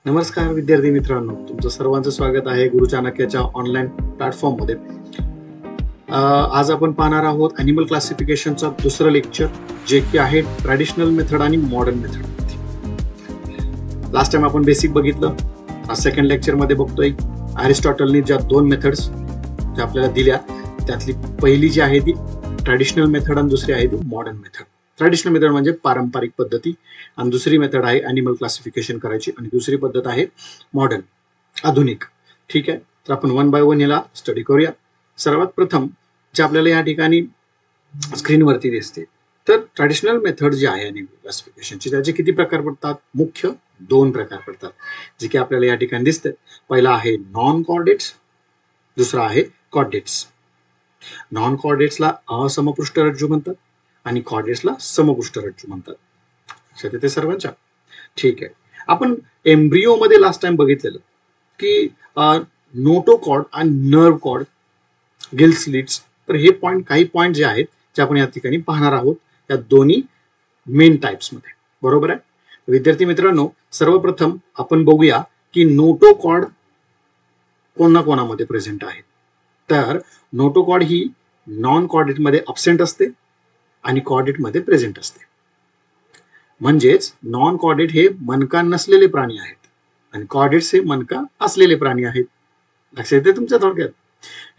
नमस्कार विद्यार्थी मित्रांनो, तुमचं सर्वांचं स्वागत आहे गुरु चाणक्यच्या ऑनलाईन प्लॅटफॉर्म मध्ये. आज आपण पाहणार आहोत अॅनिमल क्लासिफिकेशनचा दुसरं लेक्चर, जे की आहे ट्रॅडिशनल मेथड आणि मॉडर्न मेथड. लास्ट टाइम आपण बेसिक बघितलं. आज सेकंड लेक्चर मध्ये बघतोय अरिस्टॉटलनी ज्या दोन मेथड्स ज्या आपल्याला दिल्या, त्यातली पहिली जी आहे ती ट्रॅडिशनल मेथड आणि दुसरी आहे ती मॉडर्न मेथड. ट्रॅडिशनल मेथड म्हणजे पारंपरिक पद्धती आणि दुसरी मेथड आहे अॅनिमल क्लासिफिकेशन करायची आणि दुसरी पद्धत आहे मॉडर्न, आधुनिक. ठीक आहे, तर आपण वन बाय वन याला स्टडी करूया. सर्वात प्रथम जे आपल्याला या ठिकाणी स्क्रीनवरती दिसते, तर ट्रॅडिशनल मेथड जी आहे अॅनिमल क्लासिफिकेशनची, त्याचे किती प्रकार पडतात? मुख्य दोन प्रकार पडतात, जे की आपल्याला या ठिकाणी दिसते. पहिला आहे नॉन कॉर्डेट्स, दुसरा आहे कॉर्डेट्स. नॉन कॉर्डेट्सला असमपृष्ठरज्जू म्हणतात आणि कॉर्डेट्सला समपृष्ठरज्जू म्हणतात. लक्षात येते सर्वांच्या? ठीक आहे. आपण एम्ब्रिओ मध्ये लास्ट टाइम बघितलेलं की नोटोकॉर्ड आणि नर्व कॉर्ड, गिल स्लिट्स. तर हे पॉइंट, काही पॉइंट जे आहेत जे आपण या ठिकाणी पाहणार आहोत या दोन्ही मेन टाइप्स मध्ये. बरोबर आहे विद्यार्थी मित्रांनो? सर्वप्रथम आपण बघूया की नोटोकॉर्ड कोणाकोणामध्ये प्रेझेंट आहे. तर नोटोकॉर्ड ही नॉन कॉर्डेट मध्ये अब्सेंट असते आणि कॉर्डेट मध्ये प्रेझेंट असते. म्हणजेच नॉन कॉर्डेट हे मनका नसलेले प्राणी आहेत आणि कॉर्डेट्स हे मनका असलेले प्राणी आहेत. लक्षात येते तुमच्या थोडक्यात?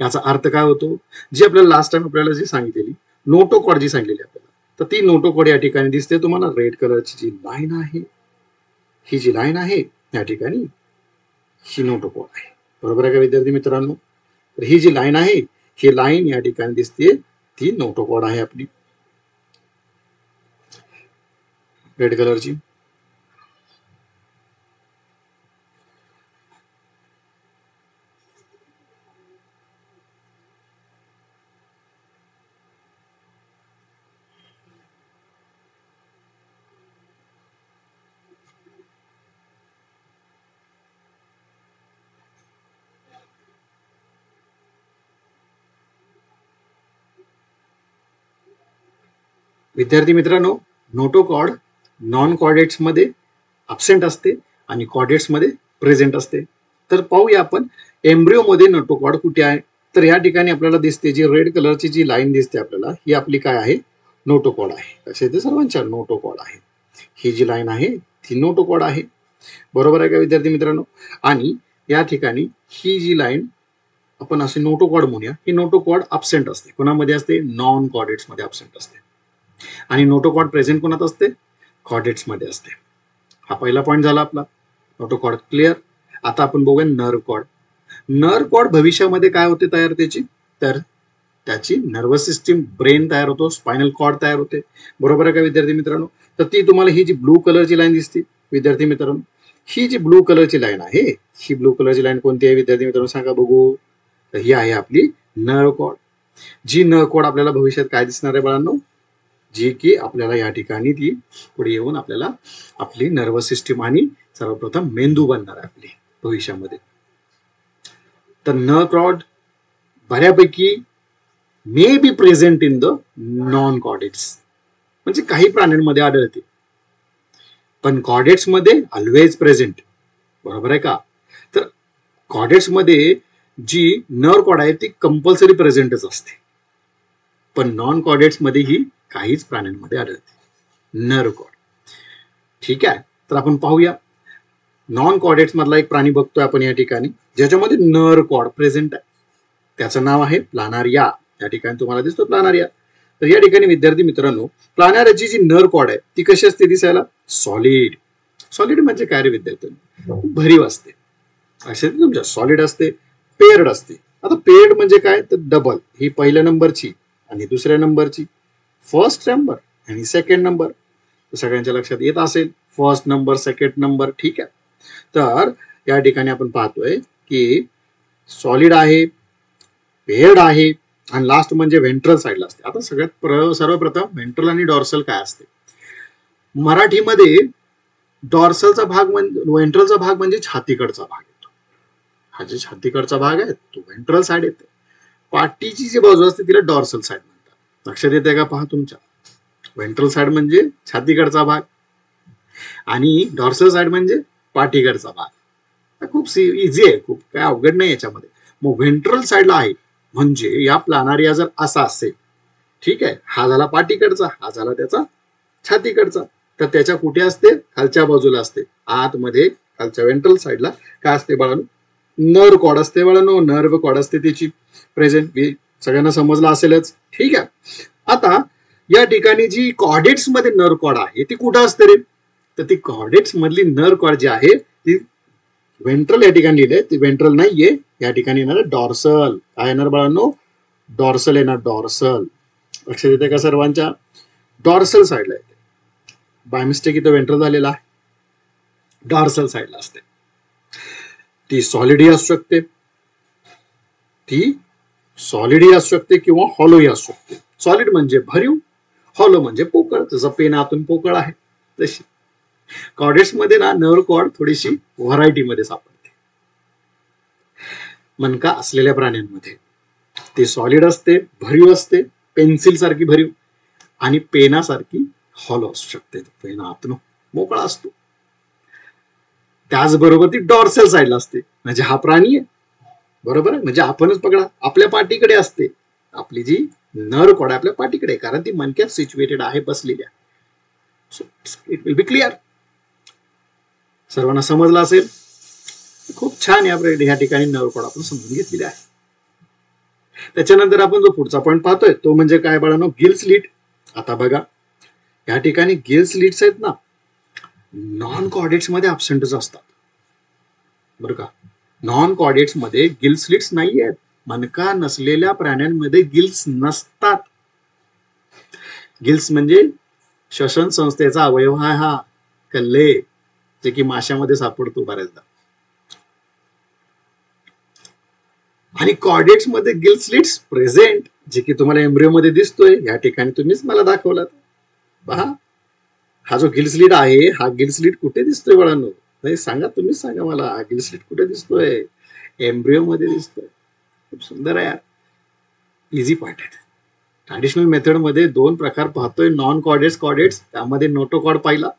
याचा अर्थ काय होतो? जी आपल्याला लास्ट टाइम आपल्याला जी सांगितलेली नोटोकॉर्ड जी सांगितलेली आपल्याला, तर ती नोटोकॉर्ड या ठिकाणी दिसते तुम्हाला. रेड कलरची जी लाईन आहे, ही जी लाईन आहे या ठिकाणी, ही नोटोकॉर्ड आहे. बरोबर आहे का विद्यार्थी मित्रांनो? तर ही जी लाईन आहे, ही लाईन या ठिकाणी दिसते, ती नोटोकॉर्ड आहे आपली, रेड कलरची. विद्यार्थी मित्रांनो, नोटोकॉर्ड नॉन कॉर्डेट्स मध्ये अब्सेंट असते आणि कॉर्डेट्स मध्ये प्रेझेंट असते. तर पाहूया आपण एम्ब्रिओ मध्ये नोटोकॉर्ड कुठे आहे. तर या ठिकाणी आपल्याला दिसते, जी रेड कलरची जी लाईन दिसते आपल्याला, ही आपली काय आहे? नोटोकॉर्ड आहे. लक्षात येते सर्वांच्या? नोटोकॉर्ड आहे. ही जी लाईन आहे ती नोटोकॉर्ड आहे. बरोबर आहे का विद्यार्थी मित्रांनो? आणि या ठिकाणी ही जी लाईन आपण असे नोटोकॉर्ड म्हणूया, ही नोटोकॉर्ड अब्सेंट असते. कोणामध्ये असते? नॉन कॉर्डेट्स मध्ये अब्सेंट असते. आणि नोटोकॉर्ड प्रेझेंट कोणात असते? कॉर्डेट्स मध्ये असते. हा पहिला पॉइंट झाला आपला. Notochord clear. आता आपण बघूया नर्व कॉर्ड. नर्व कॉर्ड भविष्यामध्ये काय होते तयार त्याची? तर त्याची नर्वस सिस्टीम, ब्रेन तयार होतो, स्पायनल कॉर्ड तयार होते. बरोबर आहे का विद्यार्थी मित्रांनो? तर ती तुम्हाला ही जी ब्लू कलरची लाईन दिसते विद्यार्थी मित्रांनो, ही जी ब्लू कलरची लाईन आहे, ही ब्लू कलरची लाईन कोणती आहे विद्यार्थी मित्रांनो? सांगा बघू. तर ही आहे आपली नर्व कॉर्ड. जी नर्व कॉर्ड आपल्याला भविष्यात काय दिसणार आहे बाळांनो? जी की आपल्याला या ठिकाणी ती पुढे येऊन आपल्याला आपली नर्वस सिस्टीम आणि सर्वप्रथम मेंदू बनणार आहे आपली भविष्यामध्ये. तर नर्व कॉर्ड बऱ्यापैकी may be present in the non chordates, म्हणजे काही प्राण्यांमध्ये आढळते, पण कॉर्डेट्स मध्ये ऑलवेज प्रेझेंट. बरोबर आहे का? तर कॉर्डेट्स मध्ये जी नर्व कॉर्ड आहे ती कंपल्सरी प्रेझेंटच असते, पण नॉन कॉर्डेट्स मध्ये ही काहीच प्राण्यांमध्ये आढळते नर्व कॉर्ड. ठीक आहे, तर आपण पाहूया. नॉन कॉर्डेट्स मधला एक प्राणी बघतोय आपण या ठिकाणी, ज्याच्यामध्ये नर्व कॉर्ड प्रेझेंट आहे. त्याचं नाव आहे प्लानारिया. या ठिकाणी तुम्हाला दिसतो प्लानारिया. तर या ठिकाणी विद्यार्थी मित्रांनो, प्लानारियाची जी नर्व कॉर्ड आहे ती कशी असते दिसायला? सॉलिड. सॉलिड म्हणजे काय रे विद्यार्थ्यांनो? भरीव असते. असे तुमच्या सॉलिड असते, पेअर्ड असते. आता पेअर्ड म्हणजे काय? तर डबल. ही पहिल्या नंबरची आणि दुसऱ्या नंबरची, फर्स्ट नंबर आणि सेकंड नंबर. सगळ्यांच्या लक्षात येत असेल, फर्स्ट नंबर, सेकंड नंबर. ठीक आहे, तर या ठिकाणी आपण पाहतोय की सॉलिड आहे, पेअर्ड आहे आणि लास्ट म्हणजे व्हेंट्रल साइडला असते. आता सर्वप्रथम व्हेंट्रल आणि डॉर्सल काय असते? मराठीमध्ये डॉर्सलचा भाग म्हणजे, व्हेंट्रलचा भाग म्हणजे छातीकडचा भाग येतो. हा जो छातीकडचा भाग आहे तो व्हेंट्रल साइड येते. पाठीची जी बाजू असते तिला डॉर्सल साइड म्हणतात. लक्षात येते का? पहा तुमच्या, व्हेंट्रल साइड म्हणजे छातीकडचा भाग आणि डॉर्सल साइड म्हणजे पाठीकडचा भाग. खूप इझी आहे, खूप काय अवघड नाही याच्यामध्ये. मग व्हेंट्रल साईडला आहे म्हणजे या प्लानारिया जर असा असेल, ठीक आहे, हा झाला पाठीकडचा, हा झाला त्याचा छातीकडचा, तर त्याच्या कुठे असते, खालच्या बाजूला असते, आतमध्ये खालच्या व्हेंट्रल साईडला काय असते बाळांनो, नर्व कॉर्ड असते बाळांनो, नर्व कॉर्ड असते त्याची प्रेझेंट. सगळ्यांना समजलं असेलच, ठीक आहे. आता या ठिकाणी जी कॉर्डेट्स मध्ये नर्व कॉर्ड आहे ती कुठं असते रे, तर ती कॉर्डेट्स मधली नर्व कॉर्ड जी आहे ती व्हेंट्रल या ठिकाणी लिहिलंय, ती व्हेंट्रल नाहीये, या ठिकाणी येणार डॉर्सल. काय येणार बाळांनो, डॉर्सल येणार, डॉर्सल. लक्षात येते का सर्वांच्या, डॉर्सल साईडला येते. बाय मिस्टेक इथं व्हेंट्रल झालेला आहे, डॉर्सल साईडला असते. ती सॉलिड असू शकते, ती सॉलिड असू शकते किंवा हॉलो असू शकते. सॉलिड म्हणजे भरीव, हॉलो म्हणजे पोकळ, जसं पेन आतून पोकळ आहे तशी. कॉर्डेट्स मध्ये ना नर्व कॉर्ड थोडीशी व्हरायटी मध्ये सापडते मणका असलेल्या प्राण्यांमध्ये. ते सॉलिड असते, भरीव असते, पेन्सिल सारखी भरीव, आणि पेनासारखी हॉलो असू शकते. पेन आतून मोकळा असतो. त्याचबरोबर ती डॉर्सल साईडला असते, म्हणजे हा प्राणी आहे, बरोबर आहे, म्हणजे आपणच पकडा आपल्या पाठीकडे असते. आपली जी नर्व कॉर्ड आपल्या पाठीकडे, कारण ती मणक्यात सिच्युएटेड आहे, बसलेल्या. So it will be clear. सर्वांना समजलं असेल, खूप छान या ठिकाणी नर्व कॉर्ड आपण समजून घेतलेले आहे. त्याच्यानंतर आपण जो पुढचा पॉईंट पाहतोय तो म्हणजे काय बाळांनो, गिल स्लिट. आता बघा या ठिकाणी गिल स्लिट्स आहेत ना, नॉन कॉर्डेट्स मध्ये अब्सेंटच असतात बरं का. नॉन कॉर्डेट्स मध्ये गिल स्लिट्स नाही आहेत. मणका नसलेल्या प्राण्यांमध्ये गिल्स नसतात. गिल्स म्हणजे श्वसन संस्थेचा अवयव हा कल्ले, जे की माशामध्ये सापडतो बऱ्याचदा. आणि कॉर्डेट्स मध्ये गिल स्लिट्स प्रेझेंट, जे की तुम्हाला एम्ब्रिओ मध्ये दिसतोय. या ठिकाणी तुम्हीच मला दाखवला पहा, हा जो गिल स्लिट आहे, हा गिल स्लिट कुठे दिसतोय बाळांनो, नाही सांगा, तुम्हीच सांगा मला, हा गिल स्लिट कुठे दिसतोय, एम्ब्रिओ मध्ये दिसतोय. खूप सुंदर आहे यार, इझी पॉइंट आहे. ट्रॅडिशनल मेथड मध्ये दोन प्रकार पाहतोय, नॉन कॉर्डेट्स, कॉर्डेट्स. त्यामध्ये नोटोकॉर्ड पाहिला,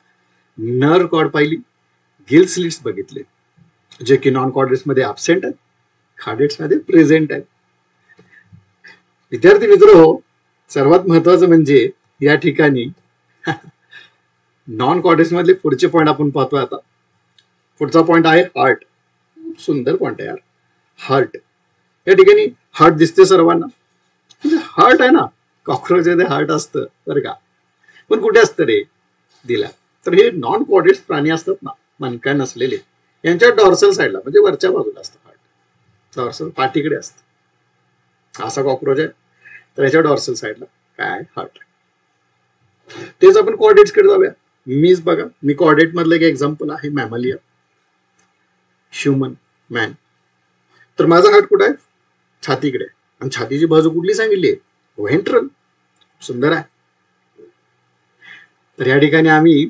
नर्व कॉर्ड पाहिली, गिल स्लिट्स बघितले, जे की नॉन कॉर्डेट्स मध्ये अब्सेंट आहेत, कॉर्डेट्स मध्ये प्रेझेंट आहेत. विद्यार्थी मित्र हो, सर्वात महत्वाचं म्हणजे या ठिकाणी नॉन कॉर्डेट्स मधले पुढचे पॉइंट आपण पाहतोय. आता पुढचा पॉइंट आहे हार्ट. सुंदर पॉइंट आहे यार, हार्ट. या ठिकाणी हार्ट दिसते सर्वांना, म्हणजे हार्ट आहे ना, कॉक्रोच मध्ये हार्ट असतं बरं का, पण कुठे असतं रे, दिला तर हे नॉन कॉर्डेट्स प्राणी असतात ना, मणका नसलेले, यांच्या डॉर्सल साईडला म्हणजे वरच्या बाजूला असतं हार्ट. डॉर्सल पाठीकडे असतं. असा कॉक्रोच आहे तर याच्या डॉर्सल साईडला काय हार्ट. तेच आपण कॉर्डेट्स कडे जाऊया. मीच बघा, मी कॉर्डेट मधलं एक एक्झाम्पल आहे, मॅमलिया, ह्युमन, मॅन. तर माझा हार्ट कुठं आहे, छातीकडे, आणि छातीची बाजू कुठली सांगितली, व्हेंट्रल. सुंदर आहे. तर या ठिकाणी आम्ही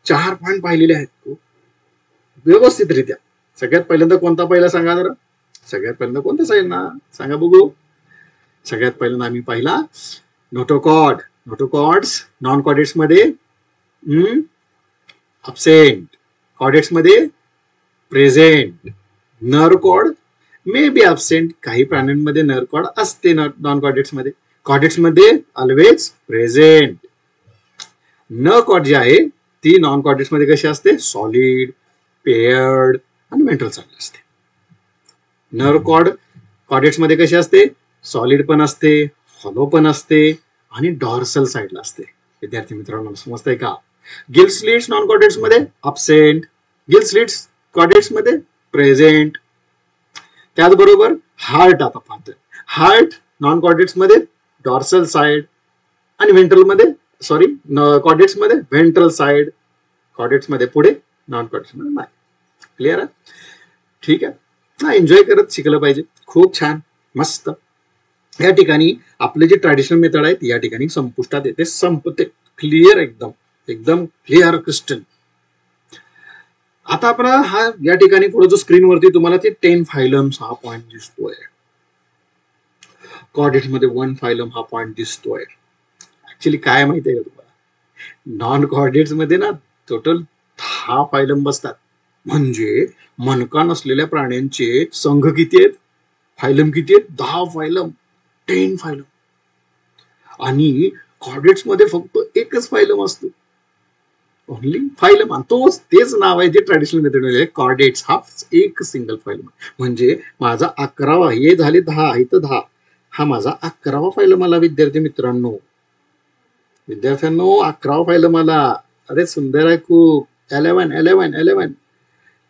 4 पॉइंट पाहिलेले आहेत व्यवस्थितरित्या. सगळ्यात पहिल्यांदा कोणता पहिला सांगा जरा, सगळ्यात पहिल्यांदा कोणता साईड ना सांगा बघू. सगळ्यात पहिल्यांदा आम्ही पाहिला नोटोकॉर्ड. नोटोकॉर्ड्स नॉन कॉर्डेट्स मध्ये अब्सेंट, कॉर्डेट्स मध्ये present. Nerve cord may be absent, काही प्राण्यांमध्ये नर्व कॉर्ड असते नॉन कॉर्डेट्स मध्ये, कॉर्डेट्स मध्ये ऑलवेज प्रेझेंट. न कॉर्ड जी आहे ती नॉन कॉर्डेट्स मध्ये कशी असते, सॉलिड, पेयर्ड आणि व्हेंट्रल साईडला असते. नर्व कॉर्ड कॉर्डेट्स मध्ये कशी असते, सॉलिड पण असते, हॉलो पण असते, आणि डॉर्सल साईडला असते. विद्यार्थी मित्रांनो समजतंय का. गिल स्लिट्स नॉन कॉर्डेट्स मध्ये अब्सेंट, गिल स्लिट्स कॉर्डेट्स मध्ये प्रेझेंट. त्याचबरोबर हार्ट आता पाहतोय, हार्ट नॉन कॉर्डेट्स मध्ये डॉर्सल साइड, आणि व्हेंट्रल मध्ये, सॉरी, कॉर्डेट्स मध्ये व्हेंट्रल साइड, कॉर्डेट्स मध्ये पुढे, नॉन कॉर्डेट्स मध्ये नाही. क्लिअर आहे, ठीक आहे ना. एन्जॉय करत शिकलं पाहिजे. खूप छान, मस्त. या ठिकाणी आपले जे ट्रॅडिशनल मेथड आहेत या ठिकाणी संपुष्टात येते, संपते. क्लिअर, एकदम एकदम क्लिअर क्रिस्टल. आता आपण हा या ठिकाणी पुढे जो स्क्रीनवरती तुम्हाला ते 10 फायलम्स हा पॉइंट दिसतोय, कॉर्डेट्स मध्ये 1 फायलम हा पॉइंट दिसतोय. ऍक्च्युली काय माहितीये का तुम्हाला, नॉन कॉर्डेट्स मध्ये ना टोटल 10 फायलम बसतात. म्हणजे मनका नसलेल्या प्राण्यांचे संघ किती आहेत, फायलम किती आहेत, 10 फायलम, 10 फायलम. आणि कॉर्डेट्स मध्ये फक्त एकच फायलम असतो, ओनली फायलम. आणि तोच तेच नाव आहे जे ट्रॅडिशनल मेथड कॉर्डेट्स, हा एक सिंगल फायलम. म्हणजे माझा 11वा, हे झाले 10, इथं 10, हा माझा 11वा फायलम आला विद्यार्थी मित्रांनो. 11वा फायलम आला. अरे सुंदर आहे खूप. 11 11 11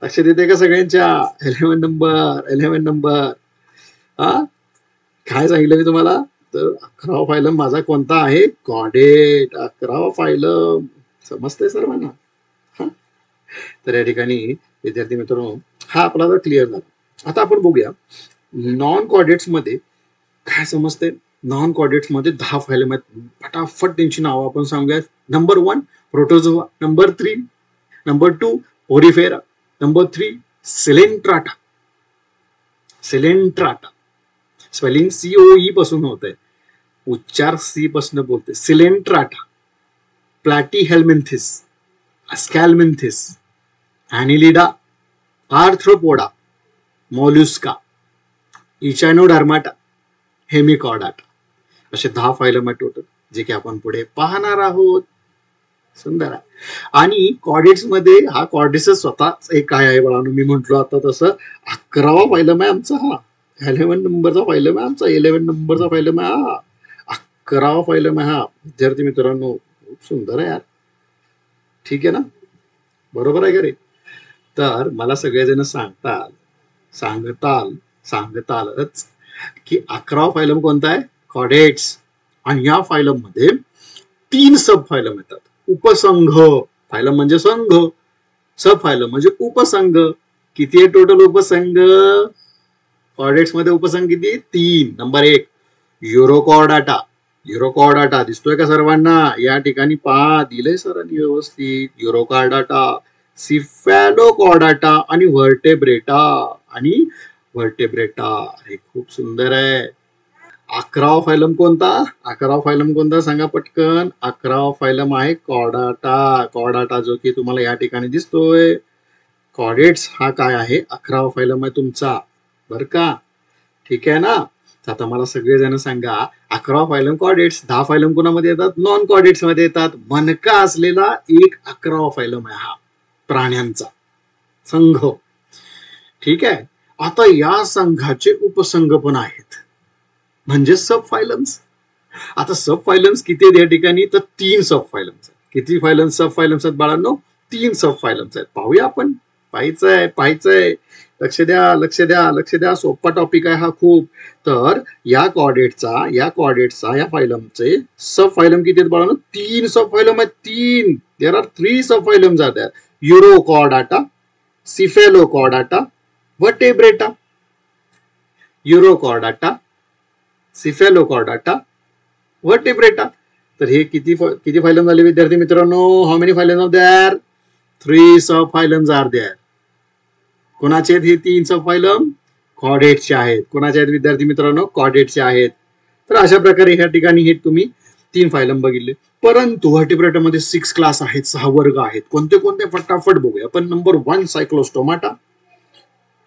लक्षात येते का सगळ्यांच्या? 11 नंबर, 11 नंबर. हा काय सांगितलं मी तुम्हाला? तर 11वा फायलम माझा कोणता आहे? कॉर्डेट. 11वा फायलम. समजतंय सर्वांना? तर या ठिकाणी विद्यार्थी मित्रांनो हा आपला तर क्लिअर झाला. आता आपण बघूया नॉन कॉर्डेट्स मध्ये काय समजते. नॉन कॉर्डेट्स मध्ये 10 फायलम आहेत. फटाफट त्यांची नावं आपण सांगूया. Number 1 protozoa, number 3, number 2 porifera, number 3 coelenterata. Coelenterata spelling COE पासून होत आहे, उच्चार C पासून बोलते. Coelenterata, platyhelminthes, aschelminthes, annelida, arthropoda, mollusca, echinodermata, hemichordata. असे 10 फायलम आहे टोटल, जे की आपण पुढे पाहणार आहोत. सुंदर आहे. आणि कॉर्डेट्स मध्ये हा कॉर्डेट्स स्वतःच एक काय आहे बाळांनो, मी म्हंटलो आता तसं 11वा फायलम आहे आमचा. हा 11 नंबरचा फायलम आहे आमचा. 11 नंबरचा फायलम आहे हा. 11वा फायलम आहे हा विद्यार्थी मित्रांनो. खूप सुंदर आहे यार. ठीक आहे ना? बरोबर आहे का रे? तर मला सगळेजण सांगतालच की 11वा फायलम कोणता आहे? कॉर्डेट्स. आणि या फायलम मध्ये 3 सब फायलम येतात. उपसंघ, फायलम म्हणजे संघ, सब फायलम म्हणजे उपसंघ. किती आहे टोटल उपसंघ? कॉर्डेट्स मध्ये उपसंघ किती? 3. नंबर 1 युरोकॉर्डाटा. युरोकॉर्डाटा दिसतोय का सर्वांना? या ठिकाणी पहा, दिलंय सरांनी व्यवस्थित. युरोकॉर्डाटा, सिफॅलोकॉर्डाटा आणि व्हर्टेब्रेटा. आणि व्हर्टेब्रेटा हे खूप सुंदर आहे. 11वा फायलम कोणता? 11वा फायलम कोणता सांगा पटकन. 11वा फायलम आहे कॉर्डाटा. कॉर्डाटा जो की तुम्हाला या ठिकाणी दिसतोय. कॉर्डेट्स हा काय आहे? 11वा फायलम आहे तुमचा, बर का? ठीक आहे ना? आता मला सगळेजण सांगा, 11वा फायलम कॉर्डेट्स, 10 फायलम कोणामध्ये येतात? नॉन कॉर्डेट्स मध्ये येतात. मनका असलेला एक 11वा फायलम आहे हा, प्राण्यांचा संघ. ठीक आहे. आता या संघाचे उपसंघ पण आहेत, म्हणजे सब फायलम्स. आता सब फायलम्स किती आहेत या ठिकाणी? तर 3 सब फायलम्स आहेत. किती फायलम सब फायलम्स आहेत बाळांनो? 3 सब फायलम्स आहेत. पाहूया आपण. पाहायचंय. लक्ष द्या. सोपा टॉपिक आहे हा खूप. तर या कॉर्डेट्सचा या फायलमचे सब फायलम किती आहेत बाळांनो? 3 सब फायलम आहेत. 3. There are 3 subphylums are there. Urochordata, cephalochordata, vertebrata. Urochordata, cephalochordata, vertebrata. तर हे किती फायलम झाले विद्यार्थी मित्रांनो? How many phylums are there? 3 subphylums are there. कोणाचे आहेत हे 3 सब फायलम? कॉर्डेट्सचे आहेत. कोणाचे आहेत विद्यार्थी मित्रांनो? कॉर्डेट्सचे आहेत. तर अशा प्रकारे ह्या ठिकाणी हे तुम्ही 3 फायलम बघितले. परंतु व्हर्टेब्रेटामध्ये 6 क्लास आहेत, 6 वर्ग आहेत. कोणते कोणते फटाफट बघूया आपण. Number 1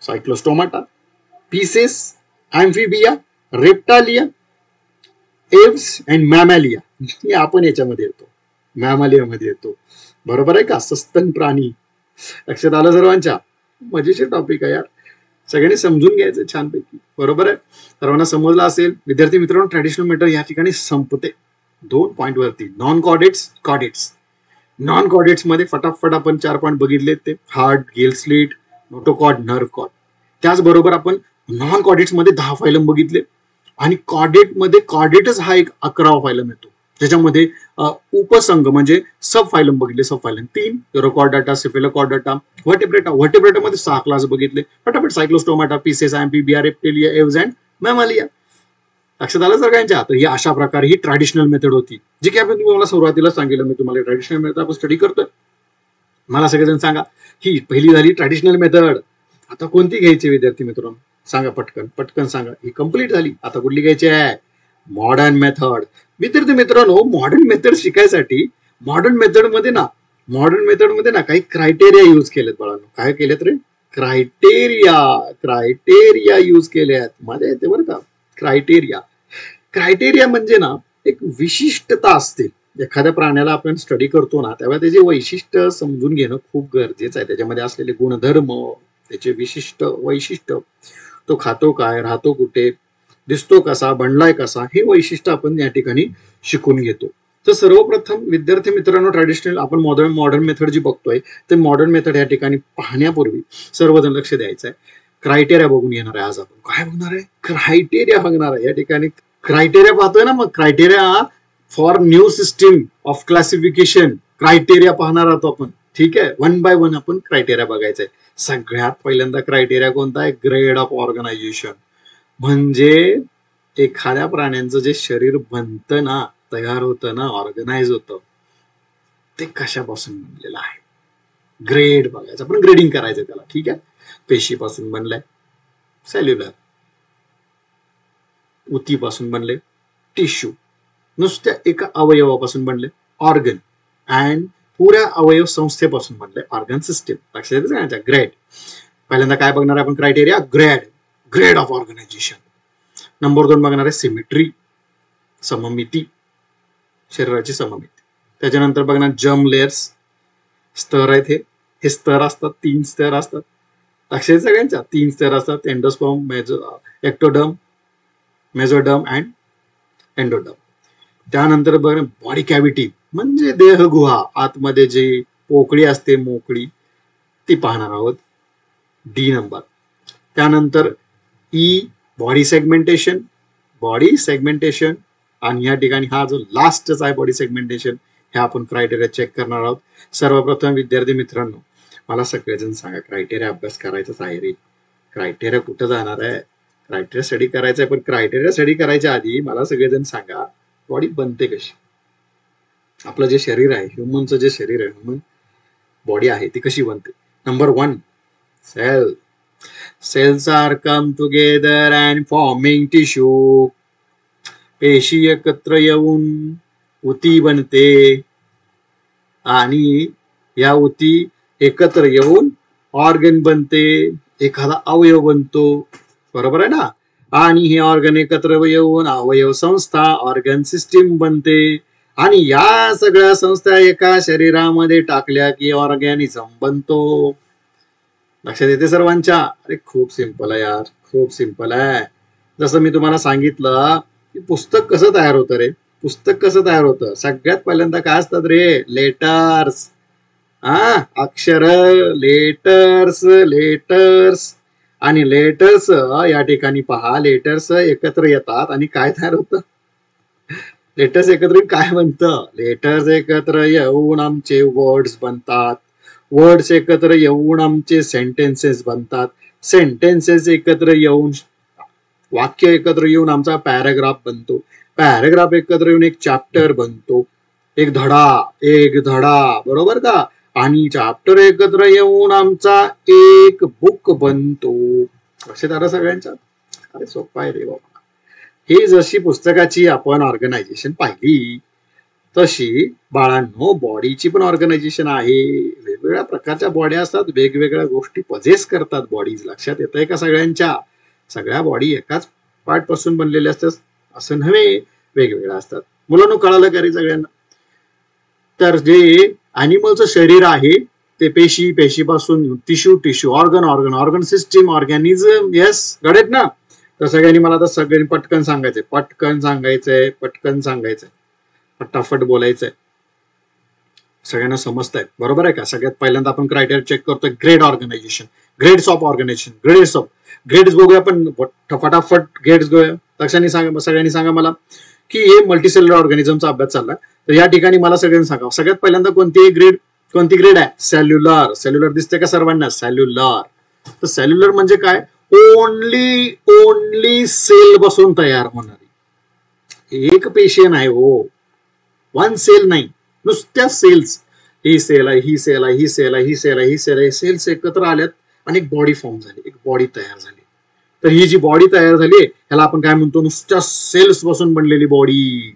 cyclostomata, pisces, amphibia, reptilia, aves and mammalia. हे आपण याच्यामध्ये येतो, मॅमॅलियामध्ये येतो. बरोबर आहे का? सस्तन प्राणी. लक्षात आलं सर्वांच्या? मजेशीर टॉपिक आहे यार, सगळ्यांनी समजून घ्यायचं छानपैकी. बरोबर आहे? सर्वांना समजलं असेल विद्यार्थी मित्रांनो. ट्रॅडिशनल मेथड या ठिकाणी संपते 2 पॉइंट वरती. Non chordates, chordates. Non chordates मध्ये फटाफट आपण 4 पॉइंट बघितले, ते heart, gill slit, notochord, nerve cord. त्याचबरोबर आपण नॉन कॉर्डेट्स मध्ये 10 फायलम बघितले. आणि कॉर्डेट मध्ये कॉर्डेटच हा एक 11वा फायलम येतो, ज्याच्यामध्ये उपसंघ म्हणजे सब फायलम बघितले. सब फायलम 3 युरोकॉर्डाटा, सिफेलोकॉर्डाटा, व्हर्टेब्रेटा. व्हर्टेब्रेटामध्ये 6 क्लास बघितले. फटाफट सायक्लोस्टोमाटा, पीसेस, ॲम्फिबिया, रेप्टिलिया, एव्स अँड मॅमॅलिया. लक्षात आलं सगळ्यांच्या? तर ही अशा प्रकारे ही ट्रॅडिशनल मेथड होती, जी की आपण तुम्हाला सुरुवातीला सांगितलं. मी तुम्हाला ट्रॅडिशनल मेथड आपण स्टडी करतोय. मला सगळेजण सांगा, ही पहिली झाली ट्रॅडिशनल मेथड. आता कोणती घ्यायची विद्यार्थी मित्रांनो? सांगा पटकन सांगा. ही कंप्लीट झाली. आता कुठली घ्यायची आहे? Modern method. विद्यार्थी मित्रांनो, मॉडर्न मेथड शिकायसाठी मॉडर्न मेथड मध्ये ना मॉडर्न मेथड मध्ये ना काही क्रायटेरिया यूज केलेत बाळांनो. काय केलेत रे? क्रायटेरिया यूज केले आहेत. मजा येते बरं का. क्रायटेरिया म्हणजे ना एक विशिष्टता असते. एखाद्या प्राण्याला आपण स्टडी करतो ना तेव्हा त्याचे वैशिष्ट्य समजून घेणं खूप गरजेचं आहे. त्याच्यामध्ये असलेले गुणधर्म, त्याचे विशिष्ट वैशिष्ट्य, तो खातो काय, राहतो कुठे, दिसतो कसा, बनलाय कसा, हे वैशिष्ट्य आपण या ठिकाणी शिकून घेतो. तर सर्वप्रथम विद्यार्थी मित्रांनो, ट्रॅडिशनल आपण मॉडर्न मेथड जी बघतोय ते मॉडर्न मेथड या ठिकाणी पाहण्यापूर्वी सर्वजण लक्ष द्यायचं आहे. क्रायटेरिया बघून घेणार आहे. आज आपण काय बघणार आहे? क्रायटेरिया बघणार आहे. या ठिकाणी क्रायटेरिया पाहतोय ना, मग criteria for new system of classification criteria पाहणार आहोत आपण. ठीक आहे, वन बाय वन आपण क्रायटेरिया बघायचंय. सगळ्यात पहिल्यांदा क्रायटेरिया कोणता आहे? Grade of organisation. म्हणजे एखाद्या प्राण्यांचं जे शरीर बनतं ना, तयार होतं ना, ऑर्गनाइज होतं, ते कशापासून बनलेलं आहे? ग्रेड बघायचं. आपण ग्रेडिंग करायचं त्याला. ठीक आहे, पेशीपासून बनलंय सेल्युलर, उतीपासून बनले टिश्यू, नुसत्या एका अवयवापासून बनले ऑर्गन, अँड पुऱ्या अवयव संस्थेपासून बनले ऑर्गन सिस्टीम. लक्षात येतं? ग्रेड. पहिल्यांदा काय बघणार आपण? Criteria grade of organisation. Number 2 बघणार आहे सिमेट्री, सममिती, शरीराची सममिती. त्याच्यानंतर बघणार जर्म लेयर्स, स्तर आहेत. हे स्तर असतात, 3 स्तर असतात. लक्षात सगळ्यांच्या 3 स्तर असतात: endosperm, ectoderm, mesoderm and endoderm. त्यानंतर बघ बॉडी कॅव्हिटी म्हणजे देहगुहा, आतमध्ये जी पोकळी असते मोकळी, ती पाहणार आहोत. D number. त्यानंतर ई बॉडी सेगमेंटेशन, आणि या ठिकाणी हा जो लास्टच आहे बॉडी सेगमेंटेशन, हे आपण क्रायटेरिया चेक करणार आहोत. सर्वप्रथम विद्यार्थी मित्रांनो, मला सगळेजण सांगा, क्रायटेरिया अभ्यास करायचाच आहे रे. क्रायटेरिया कुठं जाणार आहे? क्रायटेरिया स्टडी करायचा आहे, पण क्रायटेरिया स्टडी करायच्या आधी मला सगळेजण सांगा, बॉडी बनते कशी? आपलं जे शरीर आहे, ह्युमनचं जे शरीर आहे, ह्युमन बॉडी आहे, ती कशी बनते? Number 1, cells are come together and forming tissue. पेशी एकत्र येऊन उती बनते, आणि या उती एकत्र येऊन ऑर्गन बनते, एखादा अवयव बनतो. बरोबर आहे ना? आणि हे ऑर्गन एकत्र येऊन अवयव संस्था, ऑर्गन सिस्टीम बनते. आणि या सगळ्या संस्था एका शरीरामध्ये टाकल्या की ऑर्गॅनिझम बनतो. लक्षात येते सर्वांच्या? अरे खूप सिंपल आहे यार, खूप सिंपल आहे. जसं मी तुम्हाला सांगितलं की पुस्तक कसं तयार होतं रे? पुस्तक कसं तयार होतं? सगळ्यात पहिल्यांदा काय असतात रे? लेटर्स. अक्षर, लेटर्स. आणि लेटर्स या ठिकाणी पहा, लेटर्स एकत्र येतात आणि काय तयार होतं? लेटर्स एकत्र काय बनतं? लेटर्स एकत्र येऊन आमचे वर्ड्स बनतात, वर्ड्स एकत्र येऊन आमचे सेंटेन्सेस बनतात, सेंटेन्सेस एकत्र येऊन, वाक्य एकत्र येऊन आमचा पॅराग्राफ बनतो, पॅराग्राफ एकत्र येऊन एक चॅप्टर बनतो, एक धडा, बरोबर का? आणि चॅप्टर एकत्र येऊन आमचा एक बुक बनतो. असे तर सगळ्यांच्या. अरे सोपं आहे रे बाबा. हे जशी पुस्तकाची आपण ऑर्गनायझेशन पाहिली, तशी बाळांनो बॉडीची पण ऑर्गनायझेशन आहे. वेगवेगळ्या प्रकारच्या बॉड्या असतात, वेगवेगळ्या गोष्टी पजेस करतात बॉडीज. लक्षात येतंय का सगळ्यांच्या? सगळ्या बॉडी एकाच पार्ट पासून बनलेल्या असतात असं नव्हे, वेगवेगळ्या असतात. मुलांनो कळालं का रे सगळ्यांना? तर जे अॅनिमलचं शरीर आहे ते पेशीपासून tissue, organ system, organism. Yes, गडेत ना? तर सगळ्यांनी मला आता सगळ्यांनी पटकन सांगायचंय, फटाफट बोलायचंय. सगळ्यांना समजतंय, बरोबर आहे का? सगळ्यात पहिल्यांदा आपण क्रायटेरिया चेक करतोय grade organisation, grades of organisation, grades बघूया. आपण फटाफट ग्रेड्स घेऊया. लक्षाने सांगा, सगळ्यांनी सांगा मला की हे मल्टीसेल्युलर ऑर्गॅनिझमचा अभ्यास चाललाय. तर या ठिकाणी मला सगळ्यांनी सांगा, सगळ्यात पहिल्यांदा कोणती ग्रेड आहे? सेल्युलर दिसते का सर्वांना? सेल्युलर. तर सेल्युलर म्हणजे काय? ओनली सेल पासून तयार होणारी. एक पेशी नाही हो, 1 सेल नाही, नुसत्या सेल्स. ही सेल आहे, सेल्स एकत्र आल्यात आणि एक बॉडी फॉर्म झाली, एक बॉडी तयार झाली. तर ही जी बॉडी तयार झाली ह्याला आपण काय म्हणतो? नुसत्या सेल्स पासून बनलेली body.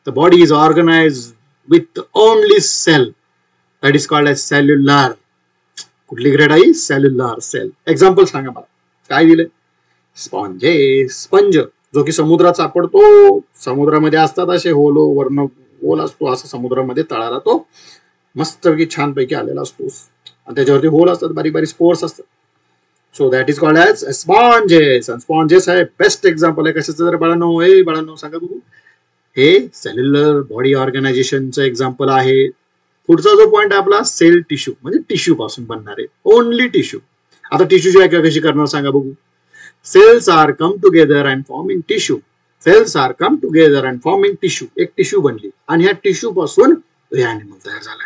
The body is organised with only cell. That is called as cellular. कुठली ग्रेड आहे? Cellular cell. एक्झाम्पल सांगा मला, काय दिले? स्पंज, जो की समुद्रात सापडतो. समुद्रामध्ये असतात असे होल, वर्ण होल असतो असं समुद्रामध्ये तळाला तो मस्तपैकी छानपैकी आलेला असतो आणि त्याच्यावरती होल असतात, बारीक बारीक स्पोर्स असतात. So that is called as sponges. Sponges आहे बेस्ट एक्झाम्पल आहे कशाचं? जर बाळांनो सांगा बघू. हे सेल्युलर बॉडी ऑर्गनायझेशनचं एक्झाम्पल आहे. पुढचा जो पॉईंट आहे आपला, सेल टिश्यू, म्हणजे टिश्यू पासून बनणारे, ओनली टिश्यू. आता टिश्यूची व्याख्या कशी करणार सांगा बघू. Cells are come together and forming tissue. Cells are come together and forming tissue. एक टिश्यू बनली आणि ह्या टिश्यू पासून ॲनिमल तयार झाला.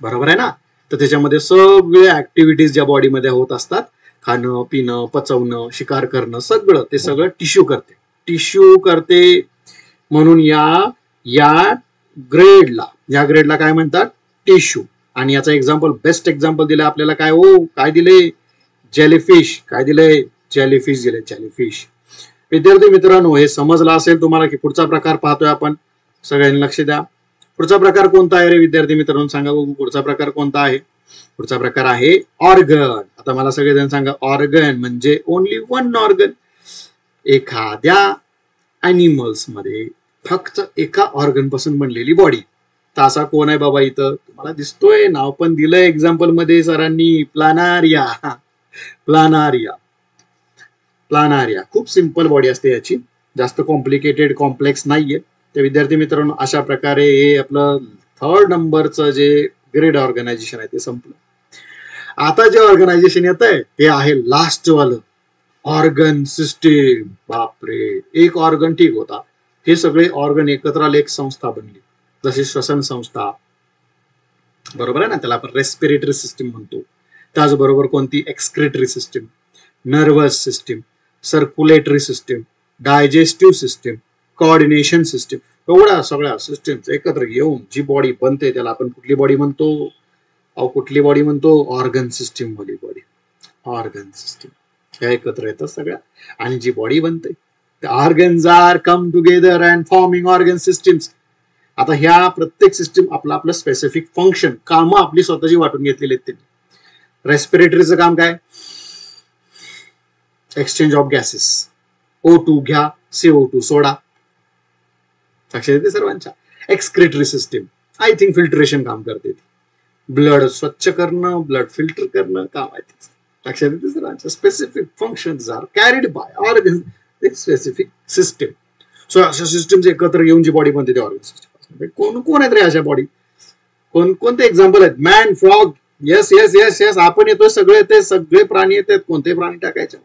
बरोबर आहे ना? तर त्याच्यामध्ये सगळे ऍक्टिव्हिटीज ज्या बॉडीमध्ये होत असतात, खाणं पिणं पचवणं शिकार करणं सगळं, ते सगळं टिश्यू करते. म्हणून या ग्रेडला काय म्हणतात? टिश्यू. आणि याचा एक्झाम्पल, बेस्ट एक्झाम्पल दिलं आपल्याला काय? काय दिले? जेलीफिश. काय दिले? जेलीफिश दिले. जेलीफिश. विद्यार्थी मित्रांनो, हे समजलं असेल तुम्हाला की पुढचा प्रकार पाहतोय आपण. सगळ्यांनी लक्ष द्या. पुढचा प्रकार कोणता आहे रे विद्यार्थी मित्रांनो? सांगा बघू, पुढचा प्रकार कोणता आहे? पुढचा प्रकार आहे ऑर्गन. आता मला सगळेजण सांगा, ऑर्गन म्हणजे ओनली वन ऑर्गन. एखाद्या अॅनिमल्स मध्ये फक्त एका ऑर्गन पासून बनलेली बॉडी. तर असा कोण आहे बाबा इथं? तुम्हाला दिसतोय, नाव पण दिलंय एक्झाम्पल मध्ये सरांनी. प्लानारिया. प्लानारिया खूप सिंपल बॉडी असते याची, जास्त कॉम्प्लिकेटेड कॉम्प्लेक्स नाहीये. तर विद्यार्थी मित्रांनो, अशा प्रकारे हे आपलं 3rd नंबरचं जे ग्रेड ऑर्गनायझेशन आहे ते संपलं. आता जे ऑर्गनायझेशन येत आहे ते आहे लास्ट वालं, ऑर्गन सिस्टीम. बापरे, एक ऑर्गन ठीक होता, हे सगळे ऑर्गन एकत्र आले, एक संस्था बनली. जशी श्वसन संस्था, बरोबर आहे ना, त्याला आपण रेस्पिरेटरी सिस्टीम म्हणतो. त्याचबरोबर कोणती? Excretory system, nervous system, circulatory system, digestive system, coordination system. एवढ्या सगळ्या सिस्टीम्स एकत्र येऊन जी बॉडी बनते त्याला आपण कुठली बॉडी म्हणतो? ऑर्गन सिस्टीम वाली बॉडी. ऑर्गन सिस्टीम ह्या एकत्र येतात सगळ्या आणि जी बॉडी बनते. Organs are come together and forming organ systems. आता ह्या प्रत्येक सिस्टीम आपलं स्पेसिफिक फंक्शन, कामं आपली स्वतःची वाटून घेतलेली आहेत. रेस्पिरेटरीचं काम काय? Exchange of gases. O2 घ्या, CO2 सोडा. लक्षात येते सर्वांच्या? Excretory system I think filtration काम करते. ब्लड स्वच्छ करणं, ब्लड फिल्टर करणं काम आहे तिचं. लक्षात येते सर्वांच्या? Specific functions are carried by organ specific system. So अशा सिस्टीम्स एकत्र येऊन जी बॉडी बनते ते ऑर्गन सिस्टीम. कोण आहेत रे अशा बॉडी? कोणते एक्झाम्पल आहेत? Man, frog. Yes yes yes yes आपण येतोय, सगळे येते, सगळे प्राणी येतात. कोणते प्राणी टाकायचे?